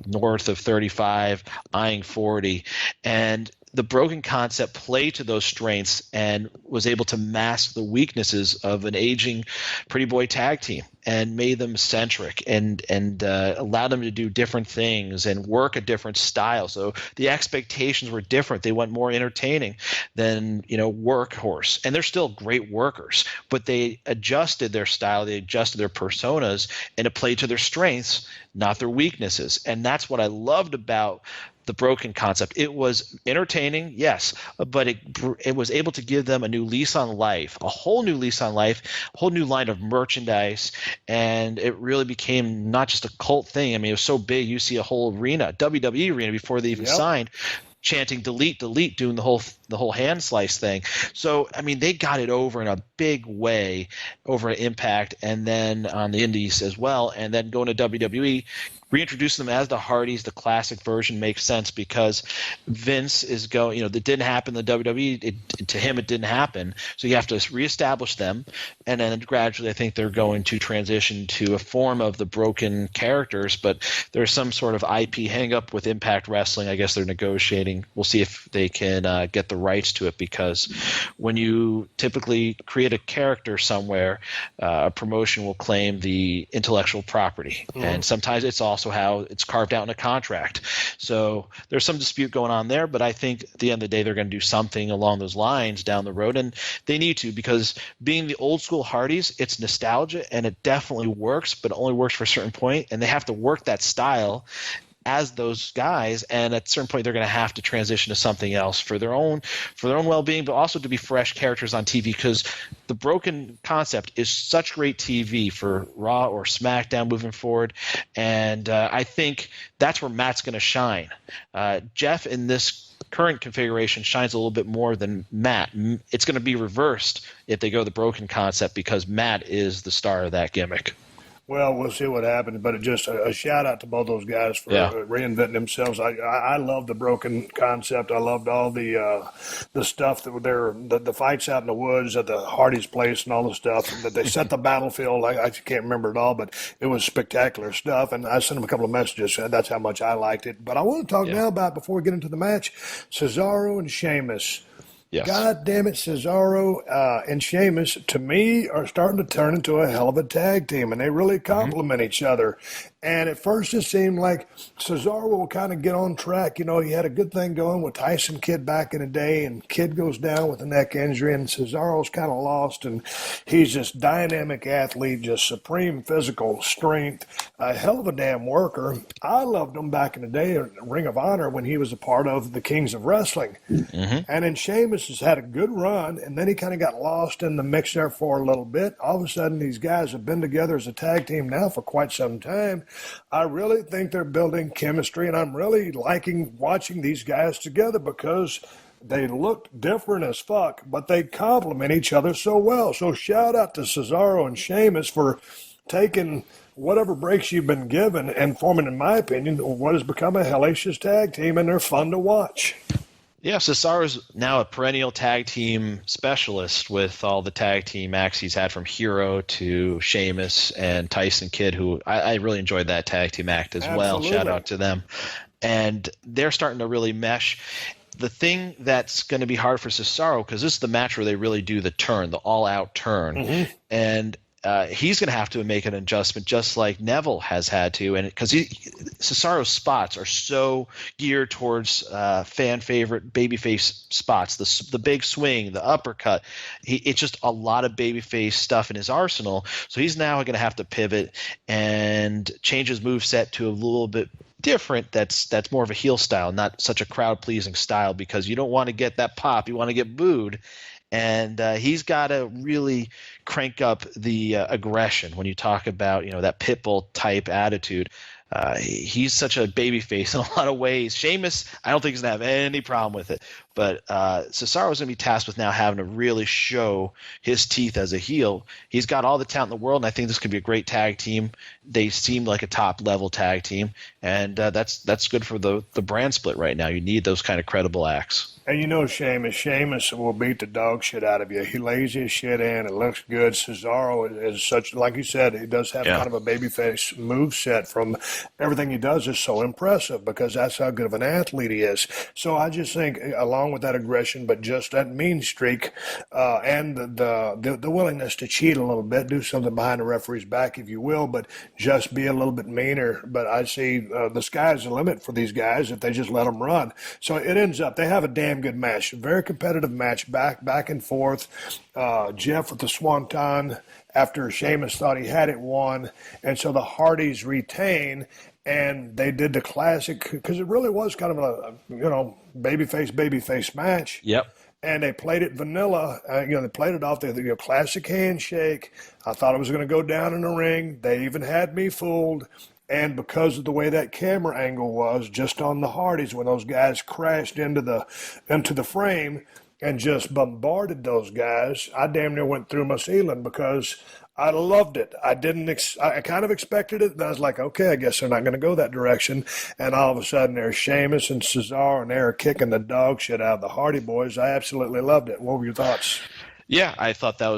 north of 35, eyeing 40. And the broken concept played to those strengths and was able to mask the weaknesses of an aging pretty boy tag team and made them eccentric and allowed them to do different things and work a different style. So the expectations were different. They went more entertaining than, workhorse. And they're still great workers, but they adjusted their style. They adjusted their personas, and it played to their strengths, not their weaknesses. And that's what I loved about the broken concept. It was entertaining, yes, but it was able to give them a new lease on life, a whole new lease on life, a whole new line of merchandise, and it really became not just a cult thing. I mean, it was so big, you see a whole arena, WWE arena, before they even signed, chanting delete, delete, doing the whole hand slice thing. So, I mean, they got it over in a big way over at Impact and then on the Indies as well, and then going to WWE, reintroducing them as the Hardys. The classic version makes sense because Vince is going, that didn't happen in the WWE. To him, it didn't happen. So you have to reestablish them. And then gradually, I think they're going to transition to a form of the broken characters. But there's some sort of IP hang up with Impact Wrestling. I guess they're negotiating. We'll see if they can get the rights to it, because when you typically create a character somewhere, a promotion will claim the intellectual property. And sometimes it's also how it's carved out in a contract. So there's some dispute going on there, but I think at the end of the day, they're going to do something along those lines down the road, and they need to, because being the old school Hardys, it's nostalgia and it definitely works, but it only works for a certain point, and they have to work that style as those guys, and at a certain point they're going to have to transition to something else for their own well-being, but also to be fresh characters on TV, because the broken concept is such great TV for Raw or SmackDown moving forward, and I think that's where Matt's going to shine. Jeff in this current configuration shines a little bit more than Matt. It's going to be reversed if they go the broken concept, because Matt is the star of that gimmick. Well, we'll see what happens, but just a shout out to both those guys for reinventing themselves. I love the broken concept. I loved all the stuff that were there, the fights out in the woods at the Hardy's place and all the stuff that they set the battlefield. I can't remember it all, but it was spectacular stuff. And I sent them a couple of messages. That's how much I liked it. But I want to talk now about, before we get into the match, Cesaro and Sheamus. Yes. God damn it, Cesaro and Sheamus, to me, are starting to turn into a hell of a tag team, and they really complement each other. And at first it seemed like Cesaro will kind of get on track. He had a good thing going with Tyson Kidd back in the day, and Kidd goes down with a neck injury, and Cesaro's kind of lost, and he's just dynamic athlete, just supreme physical strength, a hell of a damn worker. I loved him back in the day in Ring of Honor when he was a part of the Kings of Wrestling. And then Sheamus has had a good run, and then he kind of got lost in the mix there for a little bit. All of a sudden, these guys have been together as a tag team now for quite some time. I really think they're building chemistry, and I'm really liking watching these guys together because they look different as fuck, but they complement each other so well. So shout out to Cesaro and Sheamus for taking whatever breaks you've been given and forming, in my opinion, what has become a hellacious tag team, and they're fun to watch. Yeah, Cesaro's now a perennial tag team specialist with all the tag team acts he's had, from Hero to Sheamus and Tyson Kidd, who I really enjoyed that tag team act as well. Shout out to them. And they're starting to really mesh. The thing that's going to be hard for Cesaro, because this is the match where they really do the turn, the all-out turn. And he's going to have to make an adjustment just like Neville has had to. And because Cesaro's spots are so geared towards fan favorite babyface spots, the big swing, the uppercut. It's just a lot of babyface stuff in his arsenal. So he's now going to have to pivot and change his moveset to a little bit different. That's more of a heel style, not such a crowd pleasing style, because you don't want to get that pop. You want to get booed. And he's got to really crank up the aggression when you talk about, that pit bull type attitude. He's such a babyface in a lot of ways. Sheamus, I don't think he's going to have any problem with it. But Cesaro's going to be tasked with now having to really show his teeth as a heel. He's got all the talent in the world, and I think this could be a great tag team. They seem like a top-level tag team, and that's good for the brand split right now. You need those kind of credible acts. And Sheamus will beat the dog shit out of you. He lays his shit in. It looks good. Cesaro is such, like you said, he does have kind of a babyface move set. From everything he does is so impressive, because that's how good of an athlete he is. So I just think, along with that aggression, but just that mean streak, and the willingness to cheat a little bit, do something behind the referee's back, if you will, but just be a little bit meaner. But I see the sky's the limit for these guys if they just let them run. So it ends up, they have a damn good match, a very competitive match, back and forth. Jeff with the Swanton after Sheamus thought he had it won, and so the Hardys retain, and they did the classic, because it really was kind of a babyface match. Yep. And they played it vanilla. They played it off the classic handshake. I thought it was going to go down in the ring. They even had me fooled. And because of the way that camera angle was, just on the Hardys, when those guys crashed into the frame and just bombarded those guys, I damn near went through my ceiling, because I loved it. I kind of expected it, and I was like, okay, I guess they're not going to go that direction. And all of a sudden, there's Sheamus and Cesaro, and they're kicking the dog shit out of the Hardy Boys. I absolutely loved it. What were your thoughts? Yeah, I thought that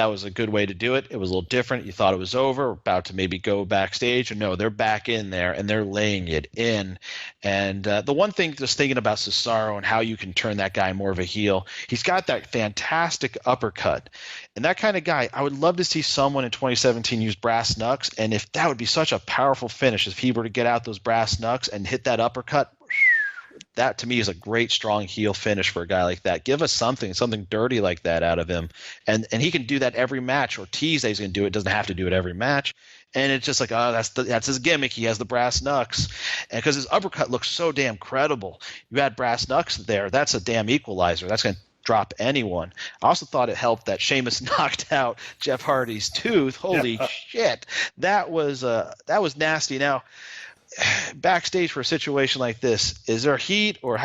was a good way to do it. It was a little different. You thought it was over, about to maybe go backstage, and no, they're back in there and they're laying it in. And the one thing, just thinking about Cesaro and how you can turn that guy more of a heel, he's got that fantastic uppercut. And that kind of guy, I would love to see someone in 2017 use brass knucks. And if that would be such a powerful finish, if he were to get out those brass knucks and hit that uppercut, that to me is a great strong heel finish for a guy like that. Give us something dirty like that out of him. And he can do that every match, or tease that he's going to do it. Doesn't have to do it every match. And it's just like, oh, that's his gimmick. He has the brass knucks. And because his uppercut looks so damn credible, you add brass knucks there, that's a damn equalizer. That's going to drop anyone. I also thought it helped that Sheamus knocked out Jeff Hardy's tooth. Holy shit. That was nasty. Now, backstage for a situation like this, is there heat, or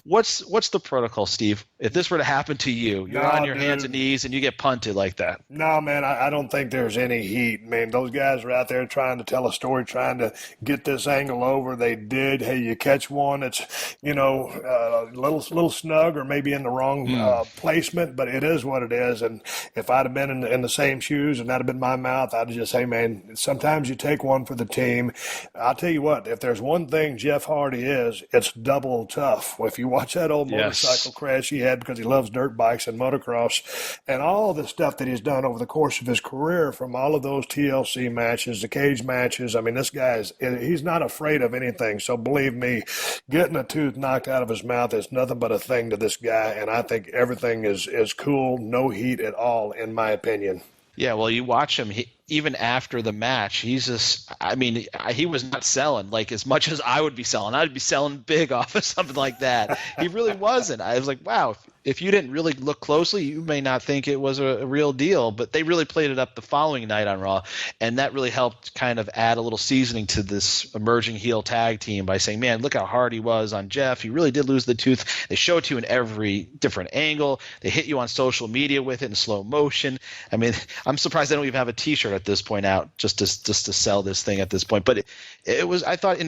what's the protocol, Steve? If this were to happen to you, you're on your hands and knees and you get punted like that. No, man, I don't think there's any heat. Man, those guys were out there trying to tell a story, trying to get this angle over. They did. Hey, you catch one, it's a little snug, or maybe in the wrong placement, but it is what it is. And if I'd have been in the same shoes and that'd have been my mouth, I'd just say, man, sometimes you take one for the team. I'll tell you what, if there's one thing Jeff Hardy is, it's double tough. If you watch that old motorcycle crash he had, because he loves dirt bikes and motocross, and all the stuff that he's done over the course of his career, from all of those TLC matches, the cage matches, I mean, this guy he's not afraid of anything. So believe me, getting a tooth knocked out of his mouth is nothing but a thing to this guy, and I think everything is cool, no heat at all, in my opinion. Yeah, well, you watch him. Even after the match, he's just, I mean, he was not selling like as much as I would be selling. I'd be selling big off of something like that. He really wasn't. I was like, wow, if you didn't really look closely, you may not think it was a real deal, but they really played it up the following night on Raw, and that really helped kind of add a little seasoning to this emerging heel tag team by saying, man, look how hard he was on Jeff. He really did lose the tooth. They show it to you in every different angle. They hit you on social media with it in slow motion. I mean, I'm surprised they don't even have a T-shirt at this point out just to sell this thing at this point. But it was, I thought,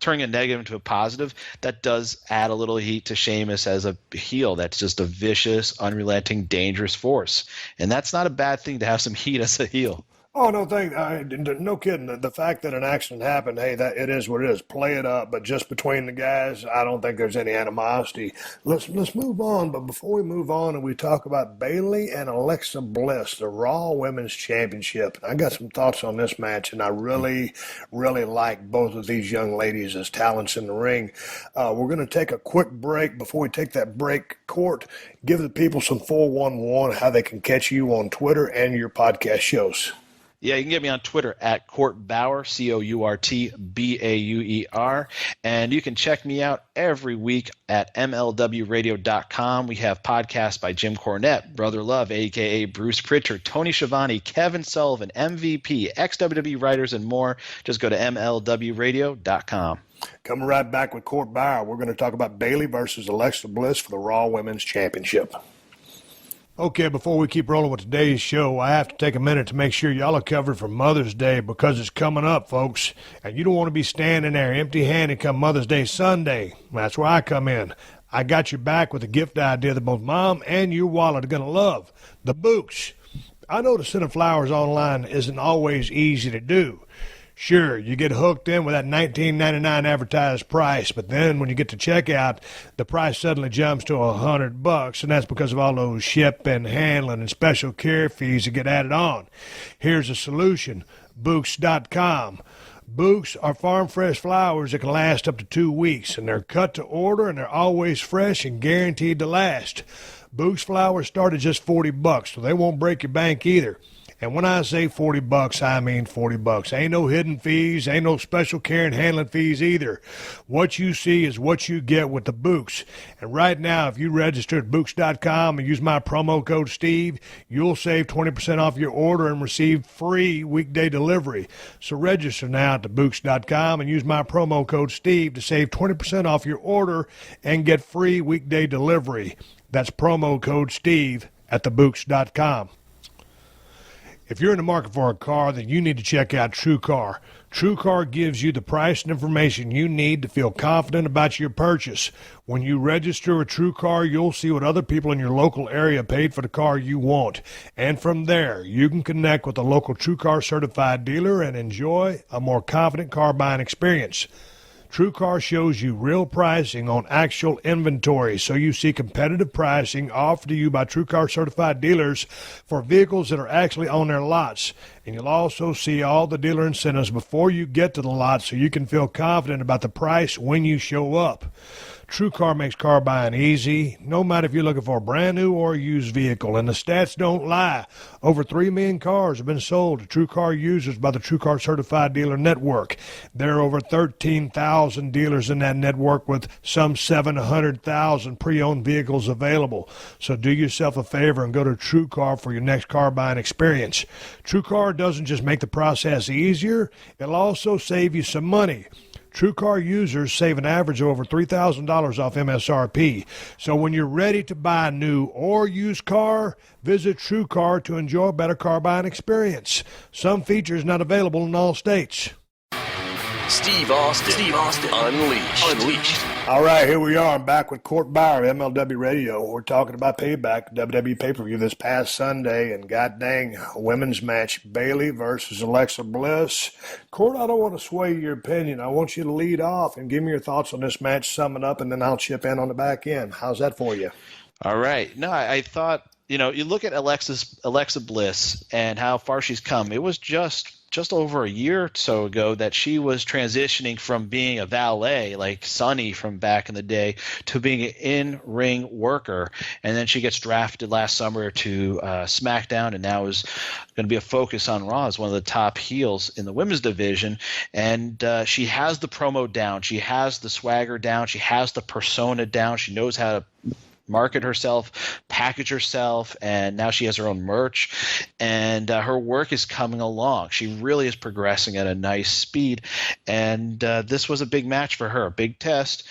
turning a negative into a positive, that does add a little heat to Sheamus as a heel. That's just a vicious, unrelenting, dangerous force. And that's not a bad thing to have some heat as a heel. Oh no, no kidding. The fact that an accident happened, hey, that it is what it is. Play it up, but just between the guys, I don't think there's any animosity. Let's move on. But before we move on and we talk about Bailey and Alexa Bliss, the Raw Women's Championship, I got some thoughts on this match, and I really, really like both of these young ladies as talents in the ring. We're going to take a quick break. Before we take that break, Court, give the people some 411 how they can catch you on Twitter and your podcast shows. Yeah, you can get me on Twitter at Court Bauer, CourtBauer. And you can check me out every week at MLWradio.com. We have podcasts by Jim Cornette, Brother Love, a.k.a. Bruce Pritchard, Tony Schiavone, Kevin Sullivan, MVP, ex-WWE writers, and more. Just go to MLWradio.com. Coming right back with Court Bauer, we're going to talk about Bailey versus Alexa Bliss for the Raw Women's Championship. Okay, before we keep rolling with today's show, I have to take a minute to make sure y'all are covered for Mother's Day because it's coming up, folks. And you don't want to be standing there empty-handed come Mother's Day Sunday. That's where I come in. I got your back with a gift idea that both Mom and your wallet are going to love. The Books. I know the sending flowers online isn't always easy to do. Sure, you get hooked in with that $19.99 advertised price, but then when you get to checkout, the price suddenly jumps to $100, and that's because of all those shipping, handling, and special care fees that get added on. Here's a solution: Books.com. Books are farm fresh flowers that can last up to 2 weeks, and they're cut to order, and they're always fresh and guaranteed to last. Books flowers start at just $40, so they won't break your bank either. And when I say $40, I mean $40. Ain't no hidden fees, ain't no special care and handling fees either. What you see is what you get with the Books. And right now, if you register at Books.com and use my promo code Steve, you'll save 20% off your order and receive free weekday delivery. So register now at Books.com and use my promo code Steve to save 20% off your order and get free weekday delivery. That's promo code Steve at Books.com. If you're in the market for a car, then you need to check out TrueCar. TrueCar gives you the price and information you need to feel confident about your purchase. When you register with TrueCar, you'll see what other people in your local area paid for the car you want. And from there, you can connect with a local TrueCar certified dealer and enjoy a more confident car buying experience. TrueCar shows you real pricing on actual inventory, so you see competitive pricing offered to you by TrueCar certified dealers for vehicles that are actually on their lots. And you'll also see all the dealer incentives before you get to the lot, so you can feel confident about the price when you show up. TrueCar makes car buying easy, no matter if you're looking for a brand new or a used vehicle. And the stats don't lie. Over 3 million cars have been sold to TrueCar users by the TrueCar Certified Dealer Network. There are over 13,000 dealers in that network with some 700,000 pre-owned vehicles available. So do yourself a favor and go to TrueCar for your next car buying experience. TrueCar doesn't just make the process easier, it'll also save you some money. TrueCar users save an average of over $3,000 off MSRP. So when you're ready to buy a new or used car, visit TrueCar to enjoy a better car buying experience. Some features not available in all states. Steve Austin. Unleashed. All right, here we are. I'm back with Court Bauer, MLW Radio. We're talking about Payback, WWE pay-per-view this past Sunday, and god dang, a women's match, Bailey versus Alexa Bliss. Court, I don't want to sway your opinion. I want you to lead off and give me your thoughts on this match, sum it up, and then I'll chip in on the back end. How's that for you? All right. No, I thought, you look at Alexa Bliss and how far she's come. It was just over a year or so ago that she was transitioning from being a valet like Sunny from back in the day to being an in-ring worker. And then she gets drafted last summer to SmackDown, and now is going to be a focus on Raw as one of the top heels in the women's division. And she has the promo down. She has the swagger down. She has the persona down. She knows how to market herself, package herself, and now she has her own merch, and her work is coming along. She really is progressing at a nice speed, and this was a big match for her, a big test,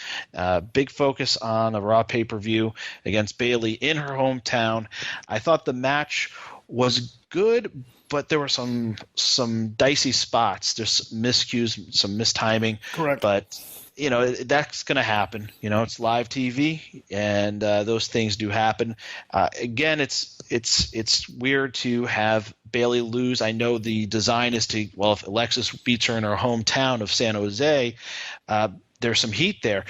big focus on a Raw pay-per-view against Bailey in her hometown. I thought the match was good, but there were some dicey spots. There's miscues, some mistiming. Correct. But that's going to happen. It's live TV, and those things do happen. Again, it's weird to have Bayley lose. I know the design is to, well, if Alexis beats her in her hometown of San Jose, there's some heat there.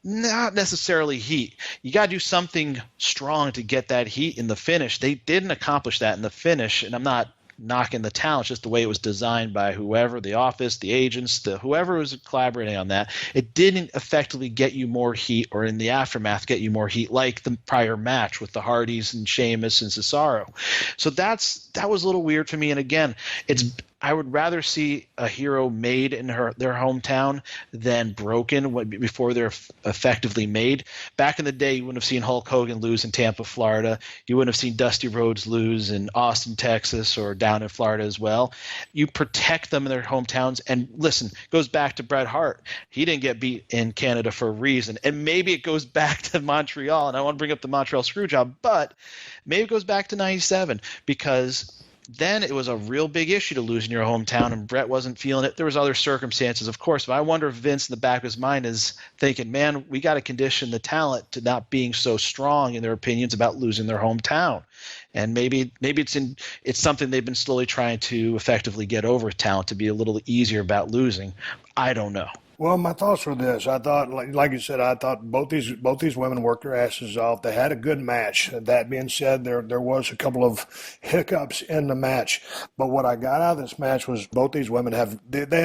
Not necessarily heat. You got to do something strong to get that heat in the finish. They didn't accomplish that in the finish, and I'm not knocking the talent, just the way it was designed by whoever, the office, the agents, whoever was collaborating on that. It didn't effectively get you more heat, or in the aftermath get you more heat like the prior match with the Hardys and Sheamus and Cesaro. So that was a little weird for me. And again, I would rather see a hero made in their hometown than broken before they're effectively made. Back in the day, you wouldn't have seen Hulk Hogan lose in Tampa, Florida. You wouldn't have seen Dusty Rhodes lose in Austin, Texas, or down in Florida as well. You protect them in their hometowns. And listen, it goes back to Bret Hart. He didn't get beat in Canada for a reason. And maybe it goes back to Montreal. And I want to bring up the Montreal Screwjob, but maybe it goes back to 97, because then it was a real big issue to lose in your hometown, and Brett wasn't feeling it. There was other circumstances, of course, but I wonder if Vince in the back of his mind is thinking, man, we got to condition the talent to not being so strong in their opinions about losing their hometown. And maybe it's something they've been slowly trying to effectively get over with talent, to be a little easier about losing. I don't know. Well, my thoughts were this. I thought, like you said, I thought both these women worked their asses off. They had a good match. That being said, there was a couple of hiccups in the match. But what I got out of this match was both these women have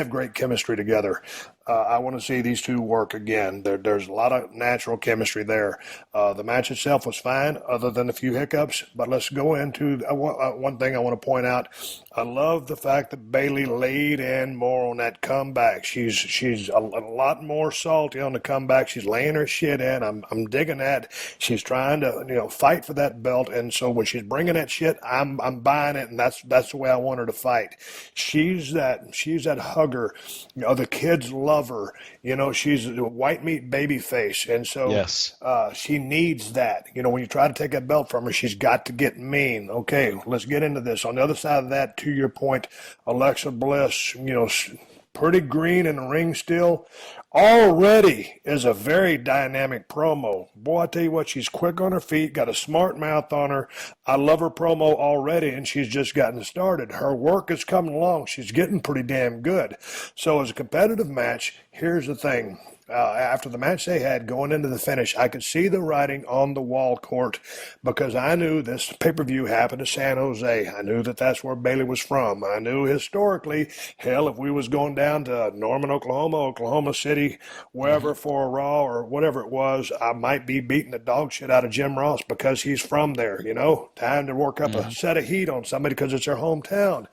great chemistry together. I want to see these two work again. There's a lot of natural chemistry there. The match itself was fine, other than a few hiccups. But let's go into one thing I want to point out. I love the fact that Bayley laid in more on that comeback. She's a lot more salty on the comeback. She's laying her shit in. I'm digging that. She's trying to fight for that belt, and so when she's bringing that shit, I'm buying it, and that's the way I want her to fight. She's that hugger. The kids love her. She's a white meat baby face, and so yes. She needs that. When you try to take that belt from her, she's got to get mean. Okay, let's get into this. On the other side of that, to your point, Alexa Bliss, pretty green in the ring still, already is a very dynamic promo. Boy, I tell you what, she's quick on her feet, got a smart mouth on her. I love her promo already, and she's just gotten started. Her work is coming along. She's getting pretty damn good. So as a competitive match, here's the thing. After the match they had going into the finish, I could see the writing on the wall court, because I knew this pay-per-view happened in San Jose. I knew that's where Bayley was from. I knew historically, hell, if we was going down to Norman, Oklahoma City, wherever for a Raw or whatever it was, I might be beating the dog shit out of Jim Ross because he's from there, Time to work up a set of heat on somebody because it's their hometown.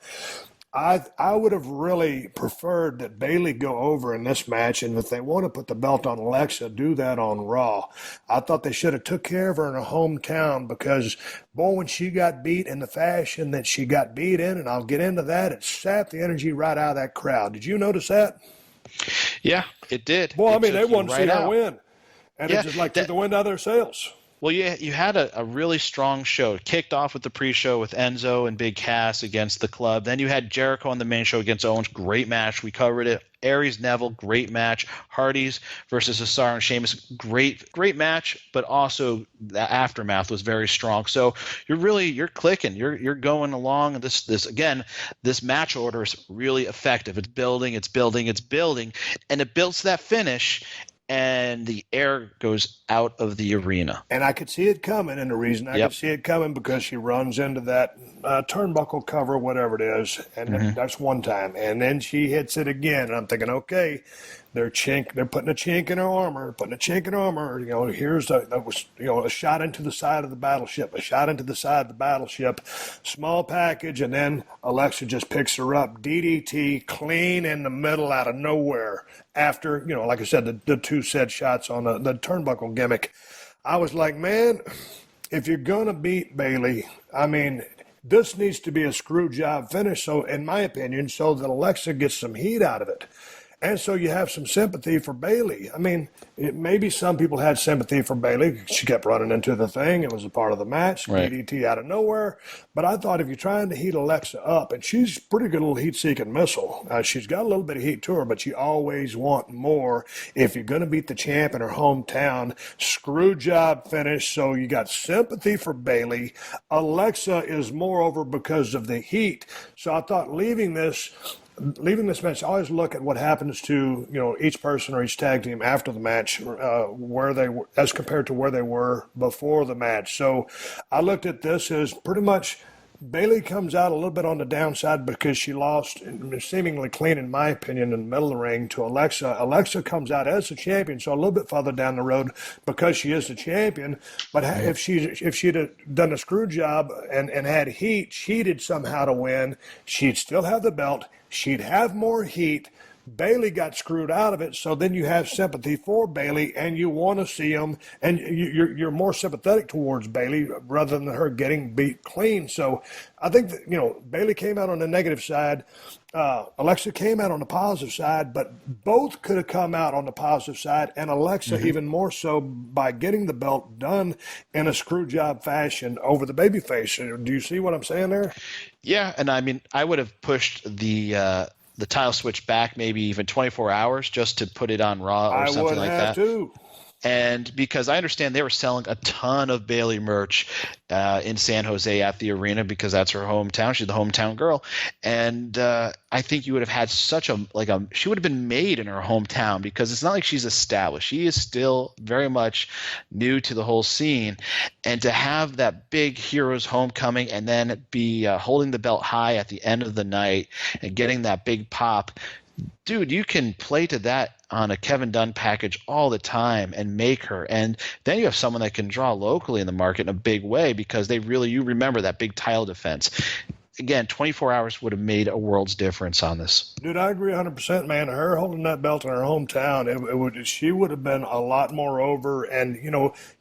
I would have really preferred that Bayley go over in this match, and if they want to put the belt on Alexa, do that on Raw. I thought they should have took care of her in her hometown, because, boy, when she got beat in the fashion that she got beat in, and I'll get into that, it sapped the energy right out of that crowd. Did you notice that? Yeah, it did. Boy, they wanted to see her win, and it just took the wind out of their sails. Well, you had a really strong show. It kicked off with the pre-show with Enzo and Big Cass against the Club. Then you had Jericho on the main show against Owens. Great match. We covered it. Aries Neville, great match. Hardys versus Cesaro and Sheamus, great match, but also the aftermath was very strong. So you're clicking. You're going along. This match order is really effective. It's building, and it builds to that finish. And the air goes out of the arena. And I could see it coming, and the reason I could see it coming, because she runs into that turnbuckle cover, whatever it is, and that's one time. And then she hits it again, and I'm thinking, okay, they're putting a chink in her armor, here's a shot into the side of the battleship, small package, and then Alexa just picks her up, DDT, clean in the middle out of nowhere. After, like I said, the two set shots on the turnbuckle gimmick. I was like, man, if you're going to beat Bayley, this needs to be a screw job finish, so in my opinion, so that Alexa gets some heat out of it. And so you have some sympathy for Bailey. I mean, maybe some people had sympathy for Bailey. She kept running into the thing. It was a part of the match, right. DDT out of nowhere. But I thought if you're trying to heat Alexa up, and she's a pretty good little heat-seeking missile. She's got a little bit of heat to her, but you always want more if you're going to beat the champ in her hometown. Screw job finish, so you got sympathy for Bailey. Alexa is moreover because of the heat. So I thought leaving this match, I always look at what happens to each person or each tag team after the match, where they were as compared to where they were before the match. So I looked at this as pretty much Bailey comes out a little bit on the downside because she lost seemingly clean, in my opinion, in the middle of the ring to Alexa. Alexa comes out as the champion, so a little bit further down the road because she is the champion. But if she'd have done a screw job and had heat, cheated somehow to win, she'd still have the belt. She'd have more heat. Bailey got screwed out of it, so then you have sympathy for Bailey, and you want to see him, and you're more sympathetic towards Bailey rather than her getting beat clean. So I think that, Bailey came out on the negative side. Alexa came out on the positive side, but both could have come out on the positive side, and Alexa even more so by getting the belt done in a screw job fashion over the babyface. Do you see what I'm saying there? Yeah, and I mean, I would have pushed the title switch back maybe even 24 hours just to put it on Raw or something like that. I would have too. And because I understand they were selling a ton of Bailey merch in San Jose at the arena because that's her hometown. She's the hometown girl. And I think you would have had she would have been made in her hometown because it's not like she's established. She is still very much new to the whole scene. And to have that big hero's homecoming and then be holding the belt high at the end of the night and getting that big pop, dude, you can play to that on a Kevin Dunn package all the time and make her. And then you have someone that can draw locally in the market in a big way because you remember that big title defense. Again, 24 hours would have made a world's difference on this. Dude, I agree 100%, man. Her holding that belt in her hometown, she would have been a lot more over. And,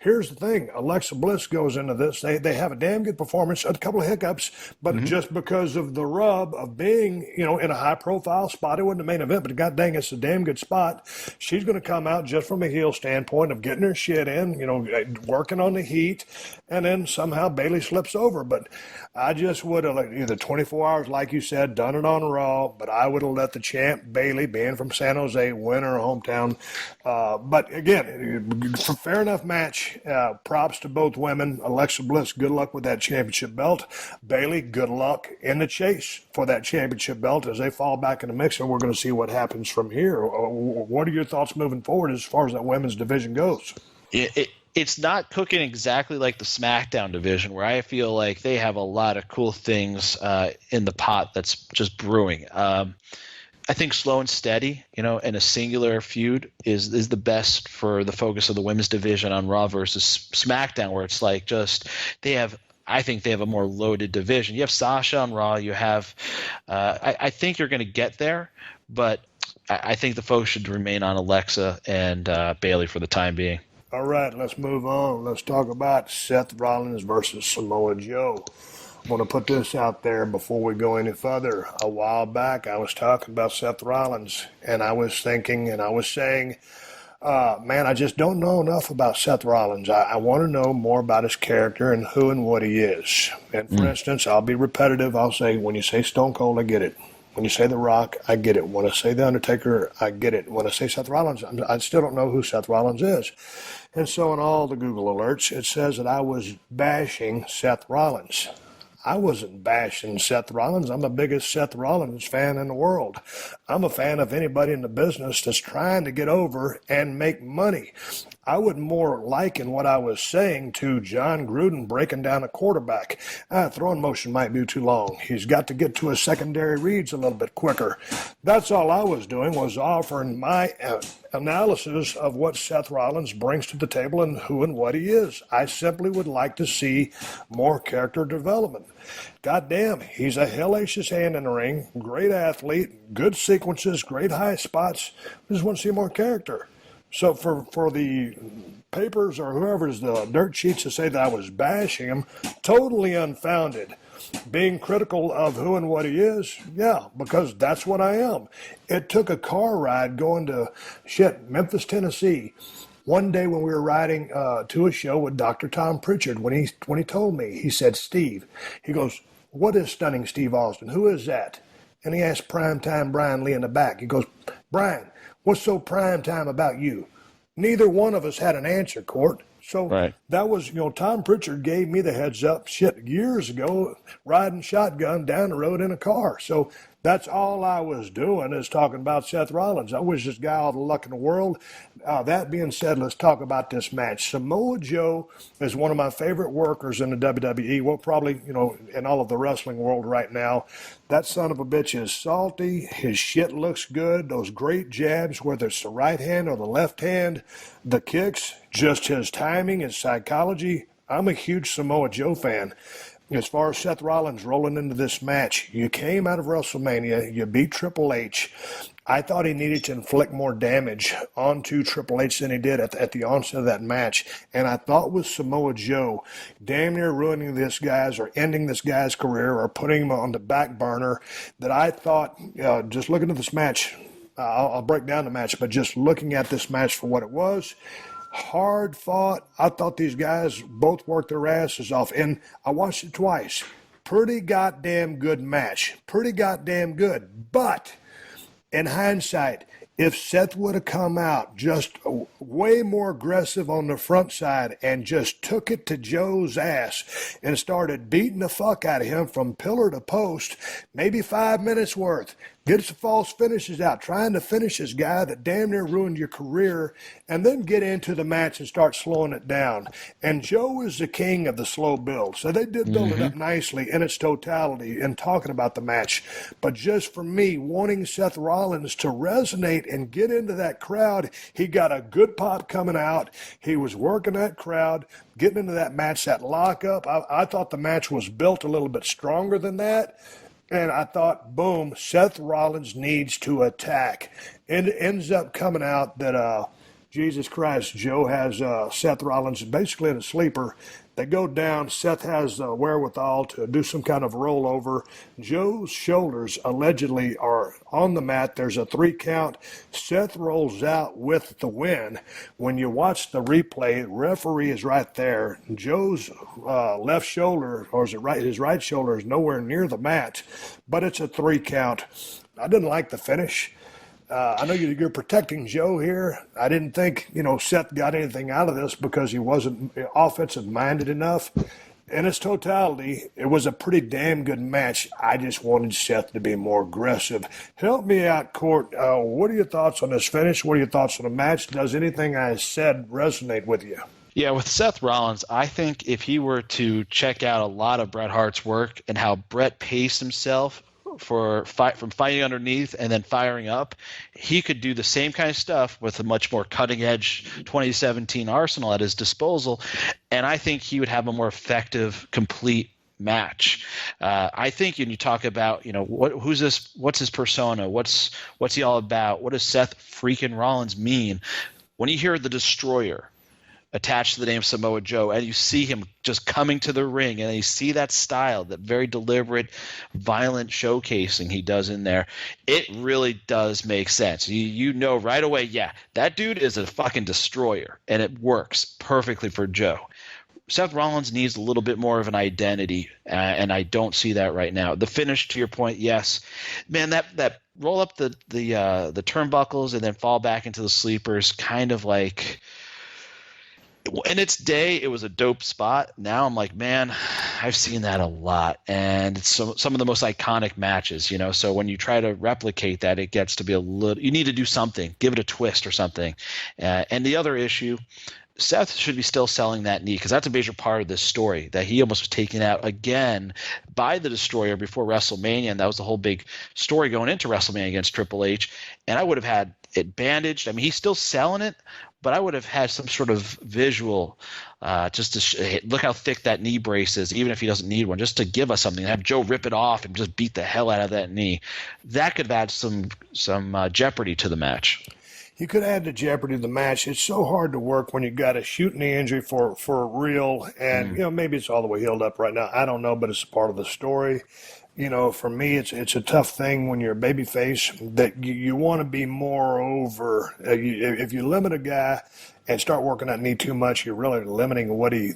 here's the thing. Alexa Bliss goes into this. They have a damn good performance, a couple of hiccups, but just because of the rub of being, in a high-profile spot, it wasn't the main event, but god dang, it's a damn good spot. She's going to come out just from a heel standpoint of getting her shit in, working on the heat, and then somehow Bailey slips over. But I just would have either 24 hours, like you said, done it on Raw, but I would have let the champ Bailey, being from San Jose, win her hometown. But again, fair enough match. Props to both women. Alexa Bliss, good luck with that championship belt. Bailey, good luck in the chase for that championship belt as they fall back in the mix, and we're going to see what happens from here. What are your thoughts moving forward as far as that women's division goes? It's not cooking exactly like the SmackDown division, where I feel like they have a lot of cool things in the pot that's just brewing. I think slow and steady, and a singular feud is the best for the focus of the women's division on Raw versus SmackDown, where it's like I think they have a more loaded division. You have Sasha on Raw. You have I think you're going to get there, but I think the focus should remain on Alexa and Bailey for the time being. All right, let's move on. Let's talk about Seth Rollins versus Samoa Joe. I want to put this out there before we go any further. A while back, I was talking about Seth Rollins, and I was thinking and I was saying, man, I just don't know enough about Seth Rollins. I want to know more about his character and who and what he is. And for instance, I'll be repetitive. I'll say, when you say Stone Cold, I get it. When you say The Rock, I get it. When I say The Undertaker, I get it. When I say Seth Rollins, I still don't know who Seth Rollins is. And so in all the Google alerts, it says that I was bashing Seth Rollins. I wasn't bashing Seth Rollins. I'm the biggest Seth Rollins fan in the world. I'm a fan of anybody in the business that's trying to get over and make money. I would more liken what I was saying to John Gruden breaking down a quarterback. Throwing motion might be too long. He's got to get to his secondary reads a little bit quicker. That's all I was doing, was offering my analysis of what Seth Rollins brings to the table and who and what he is. I simply would like to see more character development. Goddamn, he's a hellacious hand in the ring, great athlete, good sequences, great high spots. I just want to see more character. So for the papers or whoever's the dirt sheets to say that I was bashing him, totally unfounded. being critical of who and what he is? Yeah, because that's what I am. It took a car ride going to Memphis, Tennessee. One day when we were riding to a show with Dr. Tom Pritchard, when he told me, he said, Steve, he goes, what is Stunning Steve Austin? Who is that? And he asked Primetime Brian Lee in the back. He goes, Brian, what's so primetime about you? Neither one of us had an answer, Court. So that was, Tom Pritchard gave me the heads up years ago, riding shotgun down the road in a car. So that's all I was doing is talking about Seth Rollins. I wish this guy all the luck in the world. That being said, let's talk about this match. Samoa Joe is one of my favorite workers in the WWE. Well, probably, in all of the wrestling world right now. That son of a bitch is salty. His shit looks good. Those great jabs, whether it's the right hand or the left hand, the kicks, just his timing, his psychology. I'm a huge Samoa Joe fan. As far as Seth Rollins rolling into this match, you came out of WrestleMania, you beat Triple H. I thought he needed to inflict more damage onto Triple H than he did at the onset of that match. And I thought with Samoa Joe, damn near ruining this guy's or ending this guy's career or putting him on the back burner, that I thought, just looking at this match, I'll break down the match, but just looking at this match for what it was, hard fought. I thought these guys both worked their asses off, and I watched it twice. Pretty goddamn good match. Pretty goddamn good. But in hindsight, if Seth would have come out just way more aggressive on the front side and just took it to Joe's ass and started beating the fuck out of him from pillar to post, maybe 5 minutes worth, get some false finishes out, trying to finish this guy that damn near ruined your career, and then get into the match and start slowing it down. And Joe is the king of the slow build. So they did build it up nicely in its totality in talking about the match. But just for me, wanting Seth Rollins to resonate and get into that crowd, he got a good pop coming out. He was working that crowd, getting into that match, that lockup. I thought the match was built a little bit stronger than that. And I thought, boom, Seth Rollins needs to attack. And it ends up coming out that, Jesus Christ, Joe has Seth Rollins basically in a sleeper. They go down. Seth has the wherewithal to do some kind of rollover. Joe's shoulders allegedly are on the mat. There's a 3 count. Seth rolls out with the win. When you watch the replay, referee is right there. Joe's left shoulder, or is it right? His right shoulder is nowhere near the mat, but it's a 3 count. I didn't like the finish. I know you're protecting Joe here. I didn't think, Seth got anything out of this because he wasn't offensive-minded enough. In its totality, it was a pretty damn good match. I just wanted Seth to be more aggressive. Help me out, Court. What are your thoughts on this finish? What are your thoughts on the match? Does anything I said resonate with you? Yeah, with Seth Rollins, I think if he were to check out a lot of Bret Hart's work and how Bret paced himself from fighting underneath and then firing up, he could do the same kind of stuff with a much more cutting-edge 2017 arsenal at his disposal, and I think he would have a more effective, complete match. I think when you talk about, who's this? What's his persona? What's he all about? What does Seth freaking Rollins mean? When you hear the Destroyer attached to the name Samoa Joe, and you see him just coming to the ring, and you see that style, that very deliberate, violent showcasing he does in there, it really does make sense. You know right away, yeah, that dude is a fucking destroyer, and it works perfectly for Joe. Seth Rollins needs a little bit more of an identity, and I don't see that right now. The finish, to your point, yes. Man, that roll up the turnbuckles and then fall back into the sleepers, kind of like – in its day, it was a dope spot. Now I'm like, man, I've seen that a lot. And it's some of the most iconic matches, So when you try to replicate that, it gets to be you need to do something. Give it a twist or something. And the other issue, Seth should be still selling that knee because that's a major part of this story, that he almost was taken out again by the Destroyer before WrestleMania. And that was the whole big story going into WrestleMania against Triple H. And I would have had it bandaged. I mean, he's still selling it, but I would have had some sort of visual just to look how thick that knee brace is, even if he doesn't need one, just to give us something. Have Joe rip it off and just beat the hell out of that knee. That could add some jeopardy to the match. you could add to jeopardy of the match. It's so hard to work when you got a shooting knee injury for real, and maybe it's all the way healed up right now. I don't know, but it's part of the story. For me, it's a tough thing when you're a babyface that you want to be more over. If you limit a guy and start working that knee too much, you're really limiting what he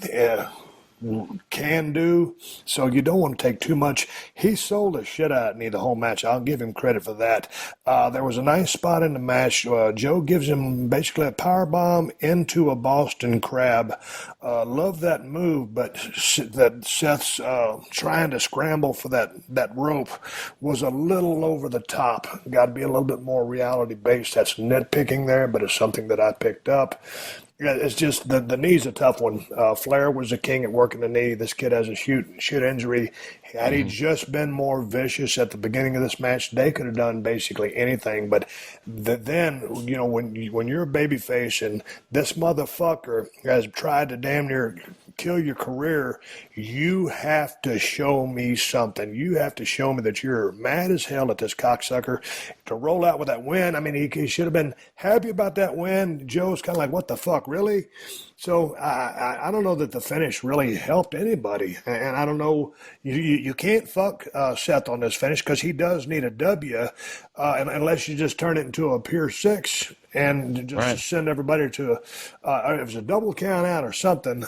can do. So you don't want to take too much. He sold the shit out of me the whole match. I'll give him credit for that. There was a nice spot in the match. Joe gives him basically a power bomb into a Boston Crab. Love that move, but that Seth's trying to scramble for that rope was a little over the top. Got to be a little bit more reality based. That's nitpicking there, but it's something that I picked up. It's just the knee's a tough one. Flair was a king at working the knee. This kid has a shoot injury. Had he just been more vicious at the beginning of this match, they could have done basically anything. But then, when you're a babyface and this motherfucker has tried to damn near kill your career, you have to show me something. You have to show me that you're mad as hell at this cocksucker to roll out with that win. I mean, he should have been happy about that win. Joe's kind of like, what the fuck, really? So I don't know that the finish really helped anybody. And I don't know, you can't fuck Seth on this finish because he does need a W unless you just turn it into a pure 6 and just send everybody to if it's a double count out or something.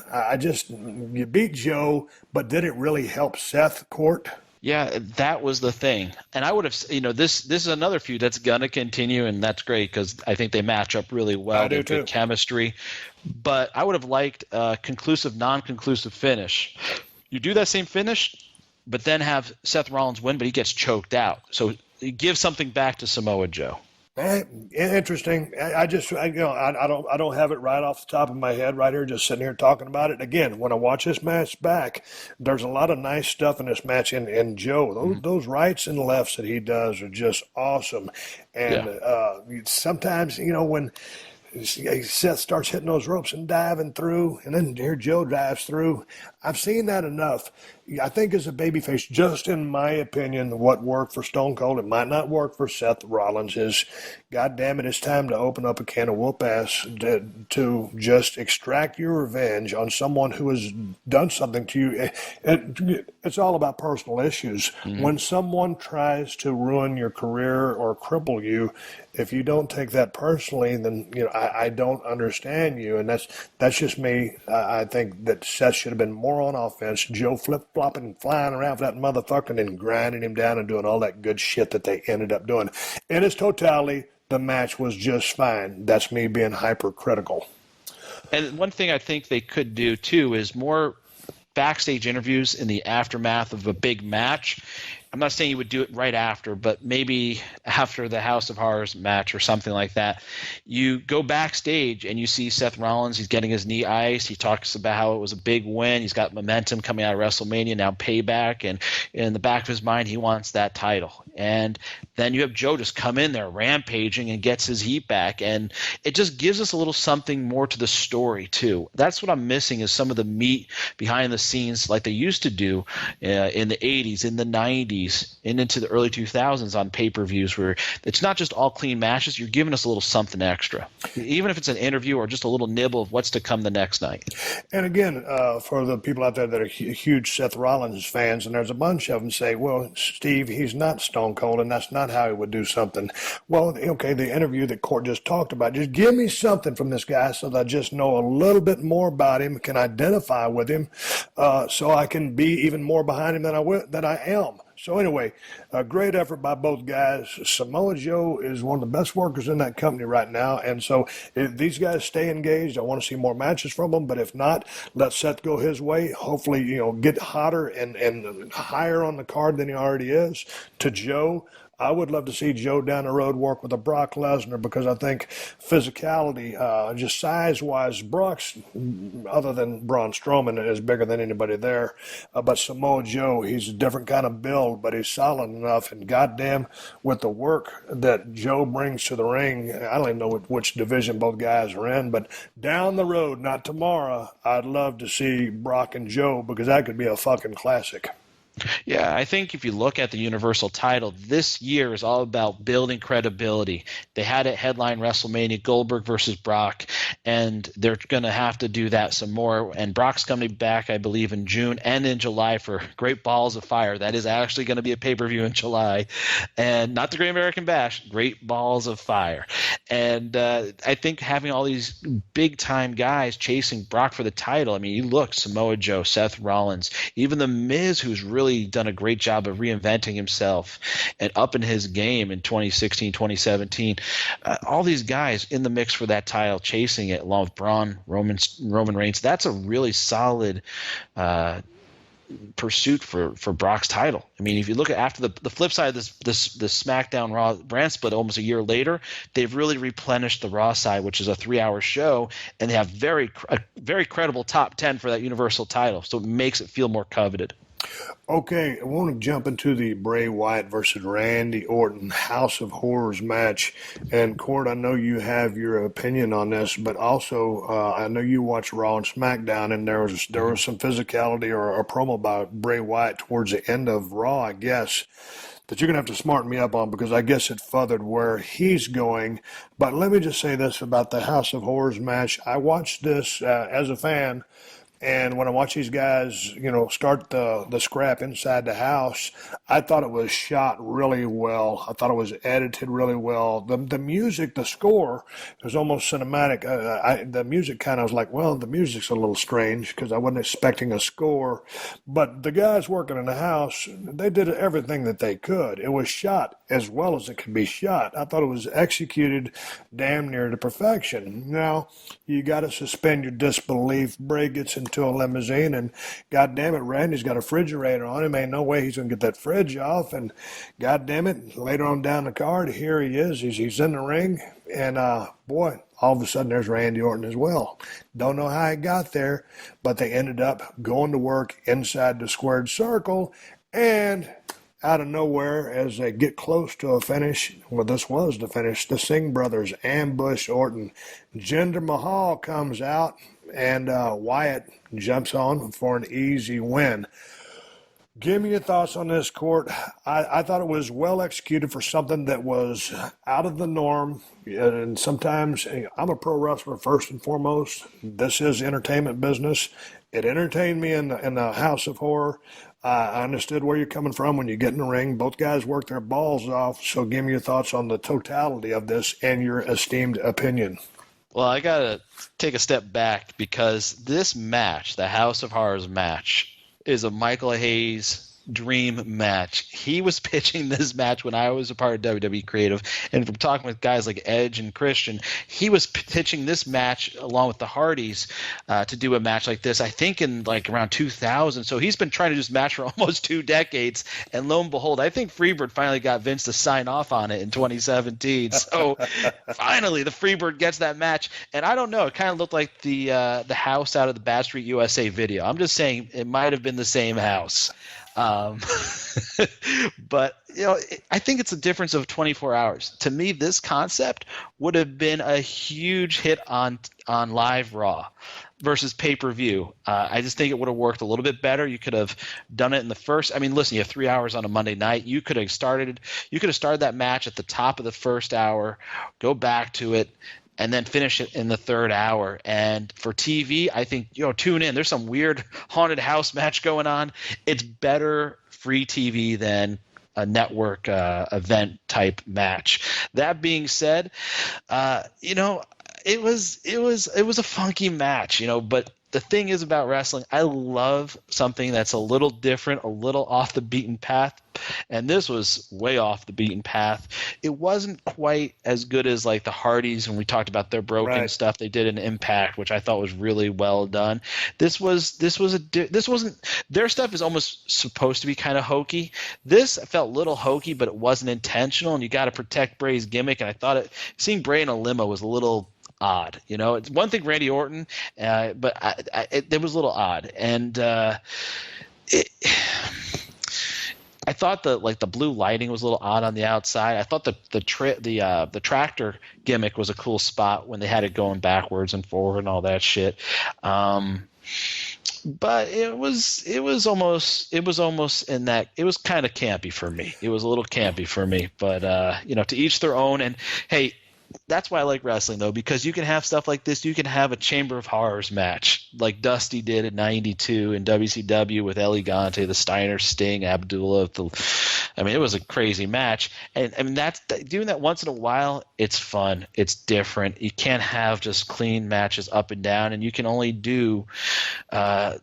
You beat Joe, but did it really help Seth Court? Yeah, that was the thing. And I would have, this is another feud that's going to continue, and that's great because I think they match up really well. I do too. Good chemistry. But I would have liked a conclusive, non-conclusive finish. You do that same finish, but then have Seth Rollins win, but he gets choked out. So give something back to Samoa Joe. Interesting. I don't have it right off the top of my head right here, just sitting here talking about it. Again, when I watch this match back, there's a lot of nice stuff in this match. And Joe, those rights and lefts that he does are just awesome. And sometimes, when Seth starts hitting those ropes and diving through, and then here Joe dives through. I've seen that enough. I think as a babyface, just in my opinion, what worked for Stone Cold, it might not work for Seth Rollins, is, God damn it, it's time to open up a can of whoop ass to just extract your revenge on someone who has done something to you. It's all about personal issues. When someone tries to ruin your career or cripple you, if you don't take that personally, then I don't understand you, and that's just me. I think that Seth should have been more on offense. Joe flip-flopping, flying around for that motherfucker, and then grinding him down and doing all that good shit that they ended up doing. In its totality, the match was just fine. That's me being hypercritical. And one thing I think they could do too is more backstage interviews in the aftermath of a big match. I'm not saying you would do it right after, but maybe after the House of Horrors match or something like that. You go backstage and you see Seth Rollins. He's getting his knee iced. He talks about how it was a big win. He's got momentum coming out of WrestleMania, now Payback. And in the back of his mind, he wants that title. And then you have Joe just come in there rampaging and gets his heat back. And it just gives us a little something more to the story, too. That's what I'm missing, is some of the meat behind the scenes like they used to do in the 80s, in the 90s. And into the early 2000s on pay-per-views, where it's not just all clean matches. You're giving us a little something extra, even if it's an interview or just a little nibble of what's to come the next night. And again, for the people out there that are huge Seth Rollins fans, and there's a bunch of them say, well, Steve, he's not Stone Cold, and that's not how he would do something. Well, okay, the interview that Court just talked about, just give me something from this guy so that I just know a little bit more about him, can identify with him, so I can be even more behind him than I am. So anyway, a great effort by both guys. Samoa Joe is one of the best workers in that company right now. And so if these guys stay engaged, I want to see more matches from them. But if not, let Seth go his way. Hopefully, get hotter and higher on the card than he already is. To Joe, I would love to see Joe down the road work with a Brock Lesnar, because I think physicality, just size-wise, Brock's, other than Braun Strowman, is bigger than anybody there. But Samoa Joe, he's a different kind of build, but he's solid enough. And goddamn, with the work that Joe brings to the ring, I don't even know which division both guys are in, but down the road, not tomorrow, I'd love to see Brock and Joe, because that could be a fucking classic. Yeah, I think if you look at the Universal title, this year is all about building credibility. They had it headline WrestleMania, Goldberg versus Brock, and they're going to have to do that some more. And Brock's coming back, I believe, in June and in July for Great Balls of Fire. That is actually going to be a pay-per-view in July. And not the Great American Bash, Great Balls of Fire. And I think having all these big-time guys chasing Brock for the title, I mean, you look, Samoa Joe, Seth Rollins, even The Miz, who's really done a great job of reinventing himself and upping his game in 2016, 2017. All these guys in the mix for that title, chasing it along with Braun, Roman Reigns. That's a really solid pursuit for Brock's title. I mean, if you look at after the flip side of this SmackDown Raw brand split almost a year later, they've really replenished the Raw side, which is a 3-hour show, and they have a very credible top 10 for that Universal title. So it makes it feel more coveted. Okay, I want to jump into the Bray Wyatt versus Randy Orton House of Horrors match. And, Cord, I know you have your opinion on this, but also I know you watch Raw and SmackDown, and there was some physicality or a promo about Bray Wyatt towards the end of Raw, I guess, that you're going to have to smarten me up on because I guess it furthered where he's going. But let me just say this about the House of Horrors match. I watched this as a fan. And when I watch these guys, start the scrap inside the house, I thought it was shot really well. I thought it was edited really well. The music, the score, was almost cinematic. The music kind of was like, well, the music's a little strange because I wasn't expecting a score. But the guys working in the house, they did everything that they could. It was shot as well as it could be shot. I thought it was executed damn near to perfection. Now, you got to suspend your disbelief. Bray gets into a limousine, and God damn it, Randy's got a refrigerator on him. Ain't no way he's going to get that fridge off. And God damn it, later on down the card, here he is. He's in the ring, and boy, all of a sudden there's Randy Orton as well. Don't know how he got there, but they ended up going to work inside the squared circle, and out of nowhere, as they get close to a finish, well, this was the finish, the Singh brothers ambush Orton. Jinder Mahal comes out, and Wyatt jumps on for an easy win. Give me your thoughts on this, Court. I thought it was well executed for something that was out of the norm. And sometimes I'm a pro wrestler first and foremost. This is entertainment business. It entertained me in the House of Horror. I understood where you're coming from when you get in the ring. Both guys work their balls off. So give me your thoughts on the totality of this and your esteemed opinion. Well, I got to take a step back because this match, the House of Horrors match, is a Michael Hayes dream match. He was pitching this match when I was a part of WWE Creative, and from talking with guys like Edge and Christian, he was pitching this match along with the Hardys to do a match like this, I think in like around 2000. So he's been trying to do this match for almost 2 decades, and lo and behold, I think Freebird finally got Vince to sign off on it in 2017. So finally the Freebird gets that match, and I don't know, it kind of looked like the house out of the Bad Street USA video. I'm just saying it might have been the same house. But I think it's a difference of 24 hours. To me, this concept would have been a huge hit on live Raw versus pay-per-view. I just think it would have worked a little bit better. You could have done it in the first. I mean, listen, you have 3 hours on a Monday night. You could have started that match at the top of the first hour, go back to it, and then finish it in the third hour. And for TV, I think, tune in. There's some weird haunted house match going on. It's better free TV than a network event type match. That being said, it was a funky match, but the thing is about wrestling, I love something that's a little different, a little off the beaten path. And this was way off the beaten path. It wasn't quite as good as like the Hardys when we talked about their broken stuff they did in Impact, which I thought was really well done. This wasn't their stuff is almost supposed to be kind of hokey. This felt a little hokey, but it wasn't intentional, and you got to protect Bray's gimmick. And I thought seeing Bray in a limo was a little odd. It's one thing Randy Orton, but it was a little odd, and I thought the blue lighting was a little odd on the outside. I thought the tractor gimmick was a cool spot when they had it going backwards and forward and all that shit. but it was almost in that it was kind of campy for me. It was a little campy for me, but to each their own. And hey, that's why I like wrestling, though, because you can have stuff like this. You can have a Chamber of Horrors match like Dusty did in '92 in WCW with El Gigante, the Steiner, Sting, Abdullah. It was a crazy match. And I mean, doing that once in a while, it's fun. It's different. You can't have just clean matches up and down, and you can only do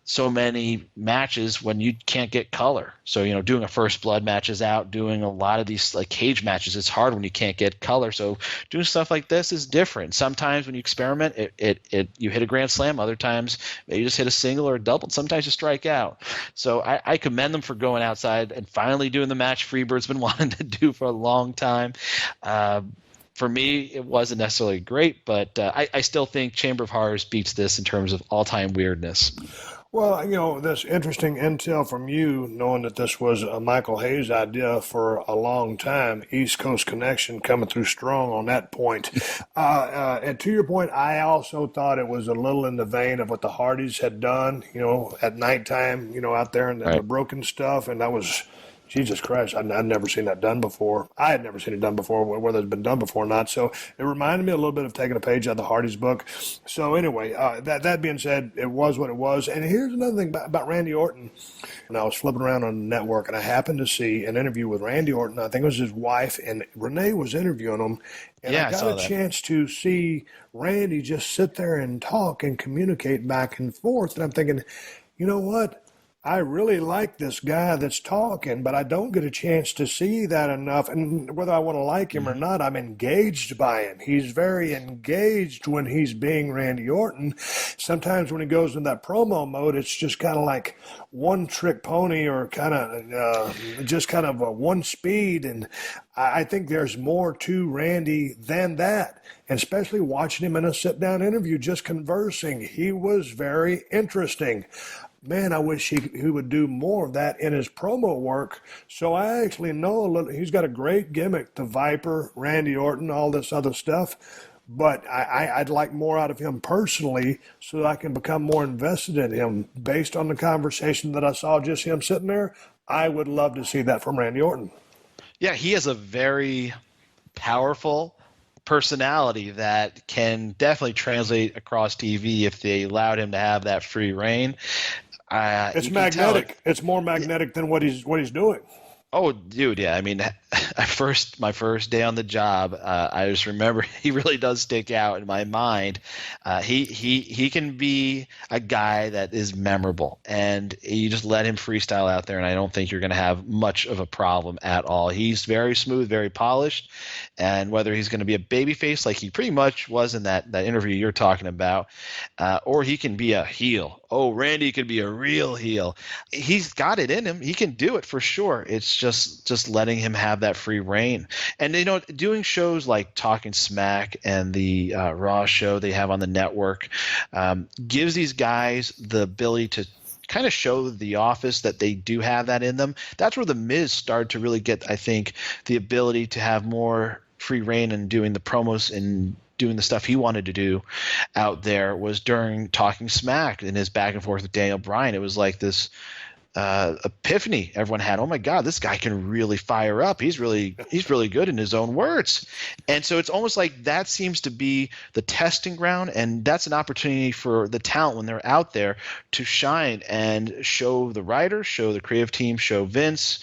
so many matches when you can't get color. So, doing a First Blood match is out. Doing a lot of these like cage matches, it's hard when you can't get color. So doing stuff like this is different. Sometimes when you experiment, you hit a grand slam. Other times you just hit a single or a double. Sometimes you strike out. So I commend them for going outside and finally doing the match Freebird's been wanting to do for a long time. For me, it wasn't necessarily great, but I still think Chamber of Horrors beats this in terms of all-time weirdness. Well, this interesting intel from you, knowing that this was a Michael Hayes idea for a long time, East Coast connection coming through strong on that point. And to your point, I also thought it was a little in the vein of what the Hardys had done, at nighttime, out there and the broken stuff, and that was... Jesus Christ, I'd never seen that done before. I had never seen it done before, whether it's been done before or not. So it reminded me a little bit of taking a page out of the Hardy's book. So anyway, that being said, it was what it was. And here's another thing about Randy Orton. And I was flipping around on the network, and I happened to see an interview with Randy Orton. I think it was his wife, and Renee was interviewing him. And I got a chance to see Randy just sit there and talk and communicate back and forth. And I'm thinking, you know what? I really like this guy that's talking, but I don't get a chance to see that enough. And whether I want to like him or not, I'm engaged by him. He's very engaged when he's being Randy Orton. Sometimes when he goes in that promo mode, it's just kind of like one trick pony or kind of a one speed. And I think there's more to Randy than that. And especially watching him in a sit-down interview, just conversing, he was very interesting. Man, I wish he would do more of that in his promo work. So I actually know a little. He's got a great gimmick, the Viper, Randy Orton, all this other stuff. But I'd like more out of him personally so that I can become more invested in him. Based on the conversation that I saw, just him sitting there, I would love to see that from Randy Orton. Yeah, he has a very powerful personality that can definitely translate across TV if they allowed him to have that free reign. It's magnetic. It's more magnetic than what he's doing. Oh, dude, yeah. I mean, my first day on the job, I just remember he really does stick out in my mind. He can be a guy that is memorable, and you just let him freestyle out there, and I don't think you're going to have much of a problem at all. He's very smooth, very polished, and whether he's going to be a babyface like he pretty much was in that interview you're talking about, or he can be a heel. Oh, Randy could be a real heel. He's got it in him. He can do it for sure. It's just letting him have that free reign. And, doing shows like Talking Smack and the Raw show they have on the network gives these guys the ability to kind of show the office that they do have that in them. That's where The Miz started to really get, I think, the ability to have more free reign in doing the promos and doing the stuff he wanted to do out there was during Talking Smack and his back and forth with Daniel Bryan. It was like this epiphany everyone had. Oh my God, this guy can really fire up. He's really good in his own words. And so it's almost like that seems to be the testing ground, and that's an opportunity for the talent when they're out there to shine and show the writers, show the creative team, show Vince,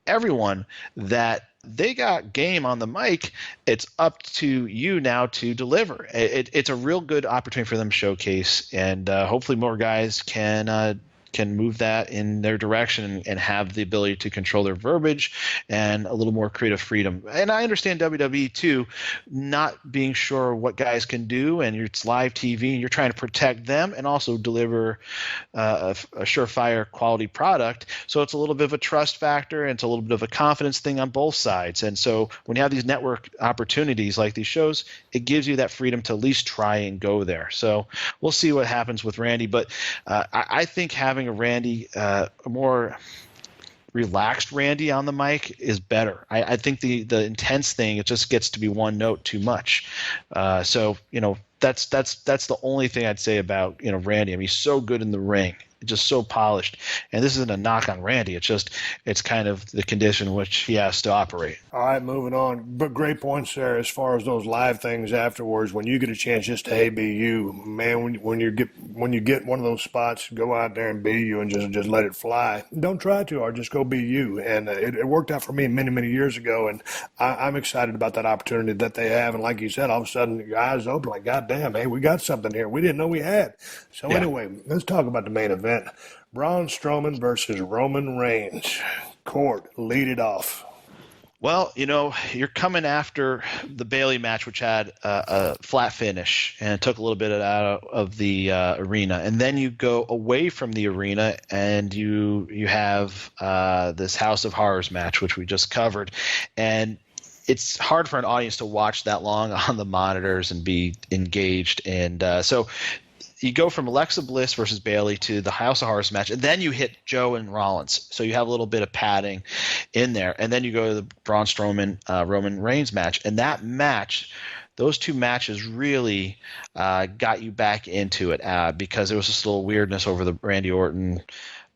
everyone that they got game on the mic. It's up to you now to deliver. It's a real good opportunity for them to showcase, and hopefully more guys can move that in their direction and have the ability to control their verbiage and a little more creative freedom. And I understand WWE too, not being sure what guys can do, and it's live TV and you're trying to protect them and also deliver a surefire quality product. So it's a little bit of a trust factor, and it's a little bit of a confidence thing on both sides. And so when you have these network opportunities like these shows, it gives you that freedom to at least try and go there. So we'll see what happens with Randy, but I think having a Randy, a more relaxed Randy on the mic is better. I think the intense thing, it just gets to be one note too much. So that's the only thing I'd say about Randy. I mean, he's so good in the ring, just so polished. And this isn't a knock on Randy. It's kind of the condition in which he has to operate. All right, moving on. But great points there as far as those live things afterwards. When you get a chance just to, hey, be you, man, when you get one of those spots, go out there and be you and just let it fly. Don't try too hard. Just go be you. And it worked out for me many, many years ago. And I'm excited about that opportunity that they have. And like you said, all of a sudden your eyes open like, God damn, hey, we got something here we didn't know we had. So anyway, let's talk about the main event. Braun Strowman versus Roman Reigns. Court, lead it off. Well, you're coming after the Bayley match, which had a flat finish and took a little bit out of the arena. And then you go away from the arena and you have this House of Horrors match, which we just covered. And it's hard for an audience to watch that long on the monitors and be engaged. And so you go from Alexa Bliss versus Bayley to the House of Horrors match, and then you hit Joe and Rollins. So you have a little bit of padding in there. And then you go to the Braun Strowman, Roman Reigns match. And that match, those two matches really got you back into it because there was this little weirdness over the Randy Orton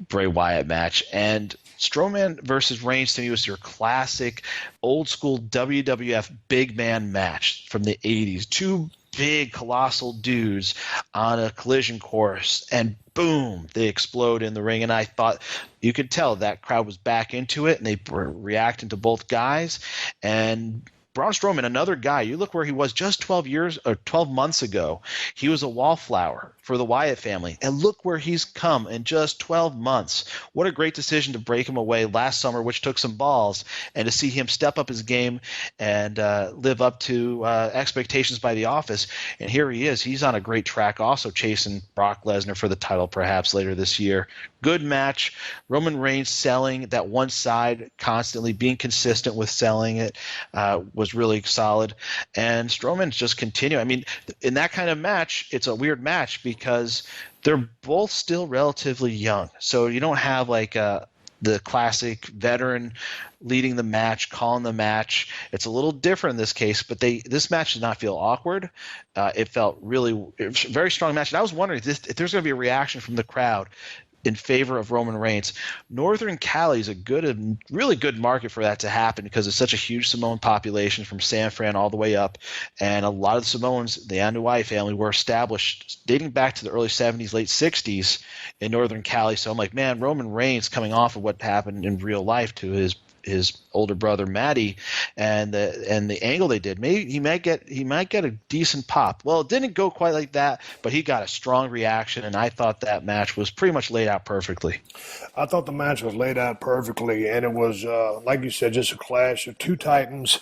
Bray Wyatt match. And Strowman versus Reigns to me was your classic old school WWF big man match from the 80s. Two big colossal dudes on a collision course, and boom, they explode in the ring. And I thought you could tell that crowd was back into it, and they were reacting to both guys. And Braun Strowman, another guy, you look where he was just 12 months ago. He was a wallflower for the Wyatt family. And look where he's come in just 12 months. What a great decision to break him away last summer, which took some balls, and to see him step up his game and live up to expectations by the office. And here he is. He's on a great track also, chasing Brock Lesnar for the title perhaps later this year. Good match. Roman Reigns selling that one side constantly, being consistent with selling it was really solid. And Strowman's just continuing. I mean, in that kind of match, it's a weird match because they're both still relatively young. So you don't have like the classic veteran leading the match, calling the match. It's a little different in this case, but this match did not feel awkward. It felt it was a very strong match. And I was wondering if there's going to be a reaction from the crowd in favor of Roman Reigns. Northern Cali is a really good market for that to happen because it's such a huge Samoan population from San Fran all the way up. And a lot of the Samoans, the Anuai family, were established dating back to the early 70s, late 60s in Northern Cali. So I'm like, man, Roman Reigns coming off of what happened in real life to his older brother Matty, and the angle they did, maybe he might get a decent pop. Well, it didn't go quite like that, but he got a strong reaction, and I thought that match was pretty much laid out perfectly. I thought the match was laid out perfectly, and it was like you said, just a clash of two titans.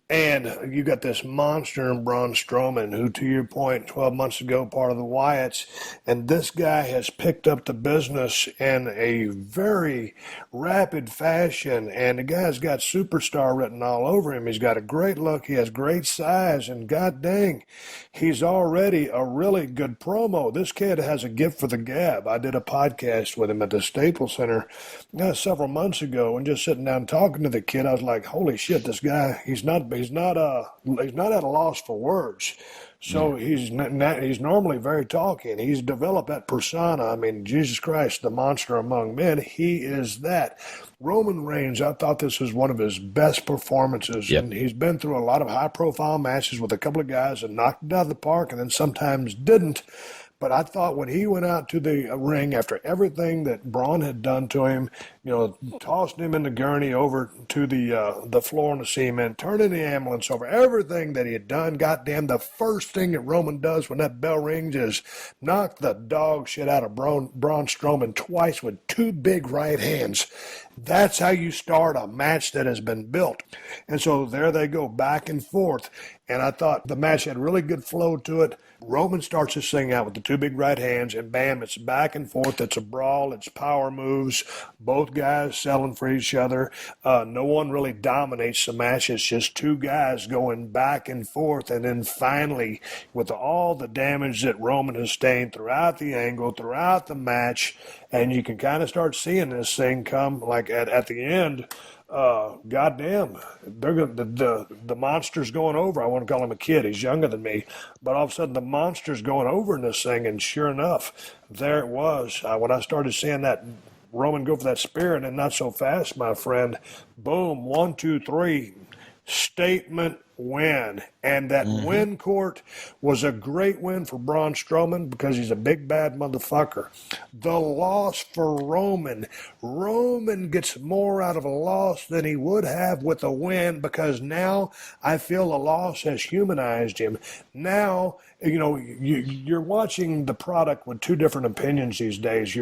And you got this monster in Braun Strowman, who, to your point, 12 months ago, part of the Wyatts. And this guy has picked up the business in a very rapid fashion. And the guy's got superstar written all over him. He's got a great look. He has great size. And god dang, he's already a really good promo. This kid has a gift for the gab. I did a podcast with him at the Staples Center several months ago. And just sitting down talking to the kid, I was like, holy shit, this guy, he's not at a loss for words. So he's normally very talky, and he's developed that persona. I mean, Jesus Christ, the monster among men, he is that. Roman Reigns, I thought this was one of his best performances. Yep. And he's been through a lot of high-profile matches with a couple of guys that knocked it out of the park and then sometimes didn't. But I thought when he went out to the ring after everything that Braun had done to him, tossed him in the gurney over to the floor on the cement, turning the ambulance over, everything that he had done, goddamn, the first thing that Roman does when that bell rings is knock the dog shit out of Braun Strowman twice with two big right hands. That's how you start a match that has been built. And so there they go, back and forth. And I thought the match had really good flow to it. Roman starts this thing out with the two big right hands, and bam, it's back and forth. It's a brawl. It's power moves. Both guys selling for each other. No one really dominates the match. It's just two guys going back and forth. And then finally, with all the damage that Roman has sustained throughout the angle, throughout the match, and you can kind of start seeing this thing come, like like at the end, goddamn, they're the monster's going over. I want to call him a kid. He's younger than me, but all of a sudden the monster's going over in this thing, and sure enough, there it was. When I started seeing that Roman go for that spear, and then not so fast, my friend. Boom, 1, 2, 3, statement win. And that win, Court, was a great win for Braun Strowman because he's a big bad motherfucker. The loss for Roman gets more out of a loss than he would have with a win, because now I feel the loss has humanized him. Now, you're watching the product with two different opinions these days.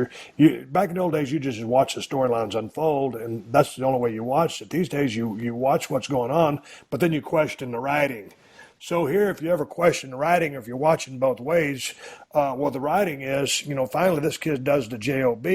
Back in the old days, you just watch the storylines unfold, and that's the only way you watched it. These days, you watch what's going on, but then you question the writing. So here, if you ever question the writing, or if you're watching both ways, well, the writing is, finally this kid does the JOB,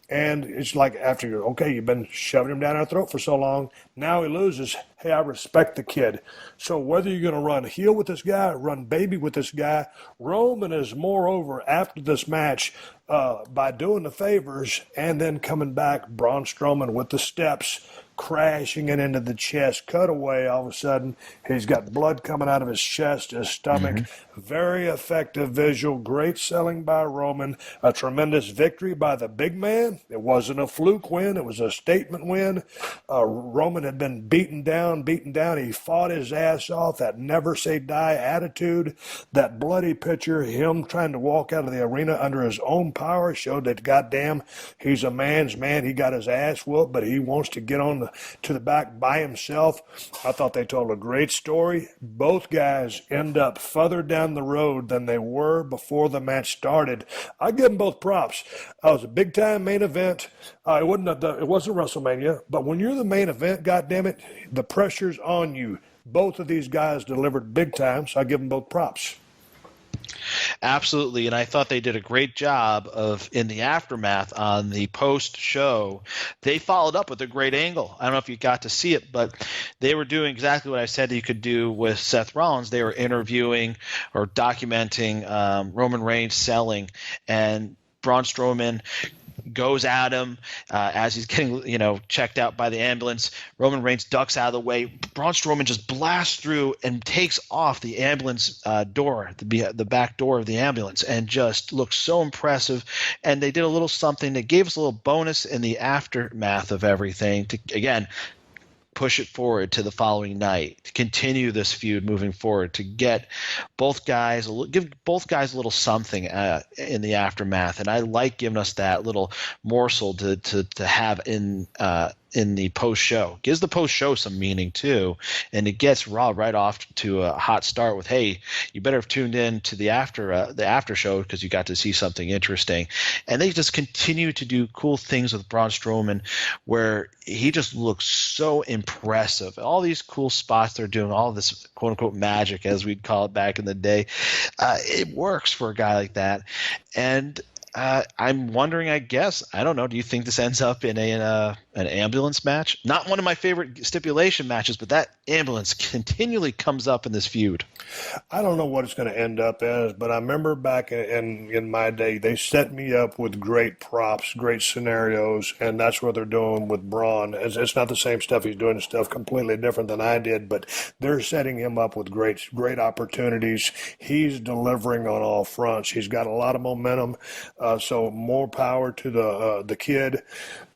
and it's like after you've been shoving him down our throat for so long, now he loses. Hey, I respect the kid. So whether you're going to run heel with this guy, run baby with this guy, Roman is moreover after this match by doing the favors and then coming back, Braun Strowman with the steps, crashing it into the chest, cutaway. All of a sudden, he's got blood coming out of his chest, his stomach. Very effective visual, great selling by Roman, a tremendous victory by the big man. It wasn't a fluke win, it was a statement win. Roman had been beaten down. He fought his ass off, that never say die attitude, that bloody picture, him trying to walk out of the arena under his own power showed that goddamn, he's a man's man. He got his ass whooped, but he wants to get on to the back by himself. I thought they told a great story. Both guys end up further down the road than they were before the match started. I give them both props. It was a big time main event. It wasn't WrestleMania, but when you're the main event, goddammit, the pressure's on you. Both of these guys delivered big time, so I give them both props. Absolutely, and I thought they did a great job of, in the aftermath on the post-show, they followed up with a great angle. I don't know if you got to see it, but they were doing exactly what I said you could do with Seth Rollins. They were interviewing or documenting Roman Reigns selling, and Braun Strowman goes at him as he's getting checked out by the ambulance. Roman Reigns ducks out of the way. Braun Strowman just blasts through and takes off the ambulance door, the back door of the ambulance, and just looks so impressive. And they did a little something that gave us a little bonus in the aftermath of everything to, again, push it forward to the following night, to continue this feud moving forward, to get both guys, give both guys a little something in the aftermath. And I like giving us that little morsel to have in the post-show. Gives the post-show some meaning too, and it gets Raw right off to a hot start with, hey, you better have tuned in to the after show because you got to see something interesting. And they just continue to do cool things with Braun Strowman where he just looks so impressive. All these cool spots they're doing, all this quote-unquote magic, as we'd call it back in the day, it works for a guy like that. And I'm wondering, I don't know, do you think this ends up in an ambulance match? Not one of my favorite stipulation matches, but that ambulance continually comes up in this feud. I don't know what it's going to end up as, but I remember back in my day, they set me up with great props, great scenarios, and that's what they're doing with Braun. It's not the same stuff. He's doing stuff completely different than I did, but they're setting him up with great opportunities. He's delivering on all fronts. He's got a lot of momentum. So more power to the kid.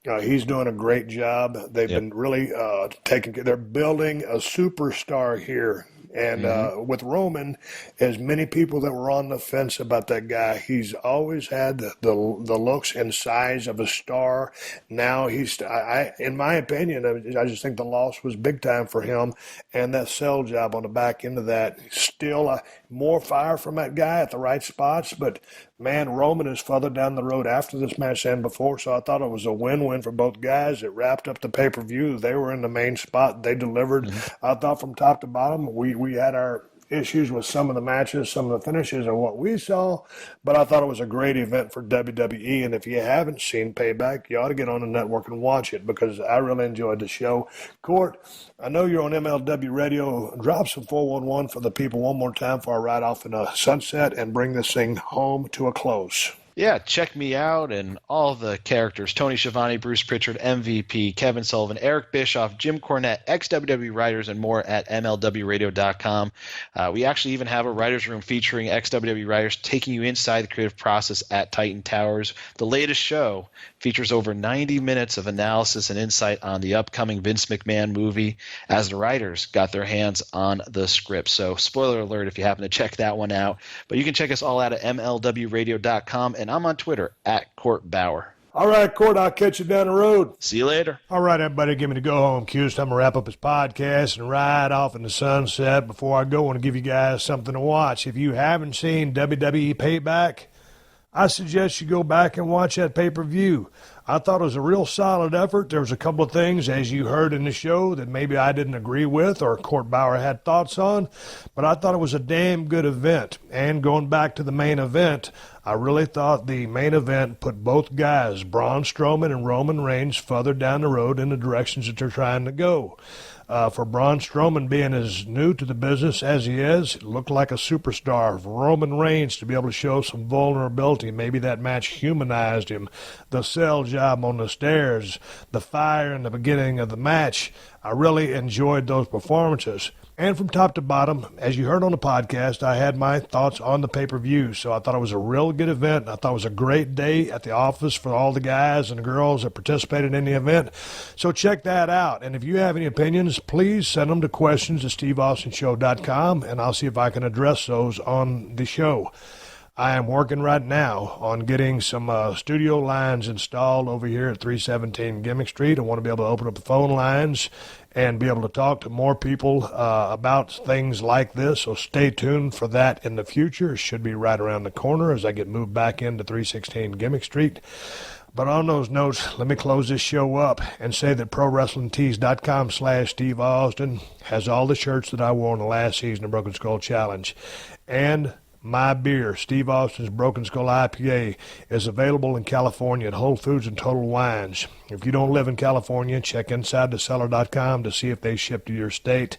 He's doing a great job. They've been really they're building a superstar here. And with Roman, as many people that were on the fence about that guy, he's always had the looks and size of a star. Now in my opinion, I just think the loss was big time for him, and that sell job on the back end of that. Still more fire from that guy at the right spots, but man, Roman is further down the road after this match than before, so I thought it was a win-win for both guys. It wrapped up the pay-per-view. They were in the main spot. They delivered. I thought from top to bottom, we had our issues with some of the matches, some of the finishes and what we saw, but I thought it was a great event for WWE, and if you haven't seen Payback, you ought to get on the network and watch it because I really enjoyed the show. Court, I know you're on MLW Radio. Drop some 411 for the people one more time before I ride off in a sunset and bring this thing home to a close. Yeah, check me out and all the characters: Tony Schiavone, Bruce Pritchard, MVP, Kevin Sullivan, Eric Bischoff, Jim Cornette, ex-WWE writers, and more at MLWradio.com. We actually even have a writer's room featuring ex-WWE writers taking you inside the creative process at Titan Towers. The latest show features over 90 minutes of analysis and insight on the upcoming Vince McMahon movie as the writers got their hands on the script. So spoiler alert if you happen to check that one out. But you can check us all out at MLWradio.com, and I'm on Twitter at Court Bauer. All right, Court, I'll catch you down the road. See you later. All right, everybody, give me the go-home cue. It's time to wrap up this podcast and ride off in the sunset. Before I go, I want to give you guys something to watch. If you haven't seen WWE Payback, I suggest you go back and watch that pay-per-view. I thought it was a real solid effort. There was a couple of things, as you heard in the show, that maybe I didn't agree with or Court Bauer had thoughts on, but I thought it was a damn good event. And going back to the main event, I really thought the main event put both guys, Braun Strowman and Roman Reigns, further down the road in the directions that they're trying to go. For Braun Strowman being as new to the business as he is, it looked like a superstar. For Roman Reigns to be able to show some vulnerability, maybe that match humanized him. The sell job on the stairs, the fire in the beginning of the match, I really enjoyed those performances. And from top to bottom, as you heard on the podcast, I had my thoughts on the pay-per-view. So I thought it was a real good event. I thought it was a great day at the office for all the guys and the girls that participated in the event. So check that out. And if you have any opinions, please send them to questions@steveaustonshow.com, and I'll see if I can address those on the show. I am working right now on getting some studio lines installed over here at 317 Gimmick Street. I want to be able to open up the phone lines and be able to talk to more people about things like this. So stay tuned for that in the future. It should be right around the corner as I get moved back into 316 Gimmick Street. But on those notes, let me close this show up and say that ProWrestlingTees.com/Steve Austin has all the shirts that I wore in the last season of Broken Skull Challenge. And my beer, Steve Austin's Broken Skull IPA, is available in California at Whole Foods and Total Wines. If you don't live in California, check InsideTheCellar.com to see if they ship to your state.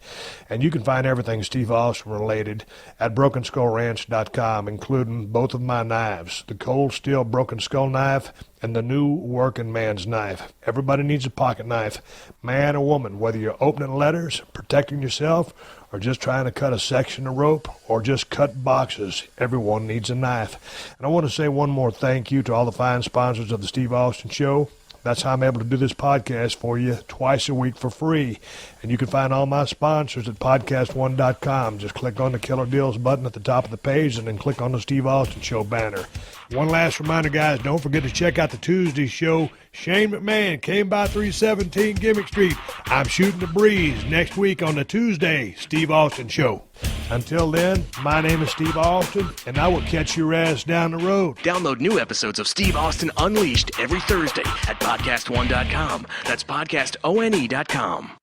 And you can find everything Steve Austin related at BrokenSkullRanch.com, including both of my knives, the Cold Steel Broken Skull knife and the new working man's knife. Everybody needs a pocket knife, man or woman, whether you're opening letters, protecting yourself, or just trying to cut a section of rope, or just cut boxes. Everyone needs a knife. And I want to say one more thank you to all the fine sponsors of the Steve Austin Show. That's how I'm able to do this podcast for you twice a week for free. And you can find all my sponsors at podcast1.com. Just click on the Killer Deals button at the top of the page and then click on the Steve Austin Show banner. One last reminder, guys, don't forget to check out the Tuesday show. Shane McMahon came by 317 Gimmick Street. I'm shooting the breeze next week on the Tuesday Steve Austin Show. Until then, my name is Steve Austin, and I will catch your ass down the road. Download new episodes of Steve Austin Unleashed every Thursday at podcast1.com. That's podcastone.com.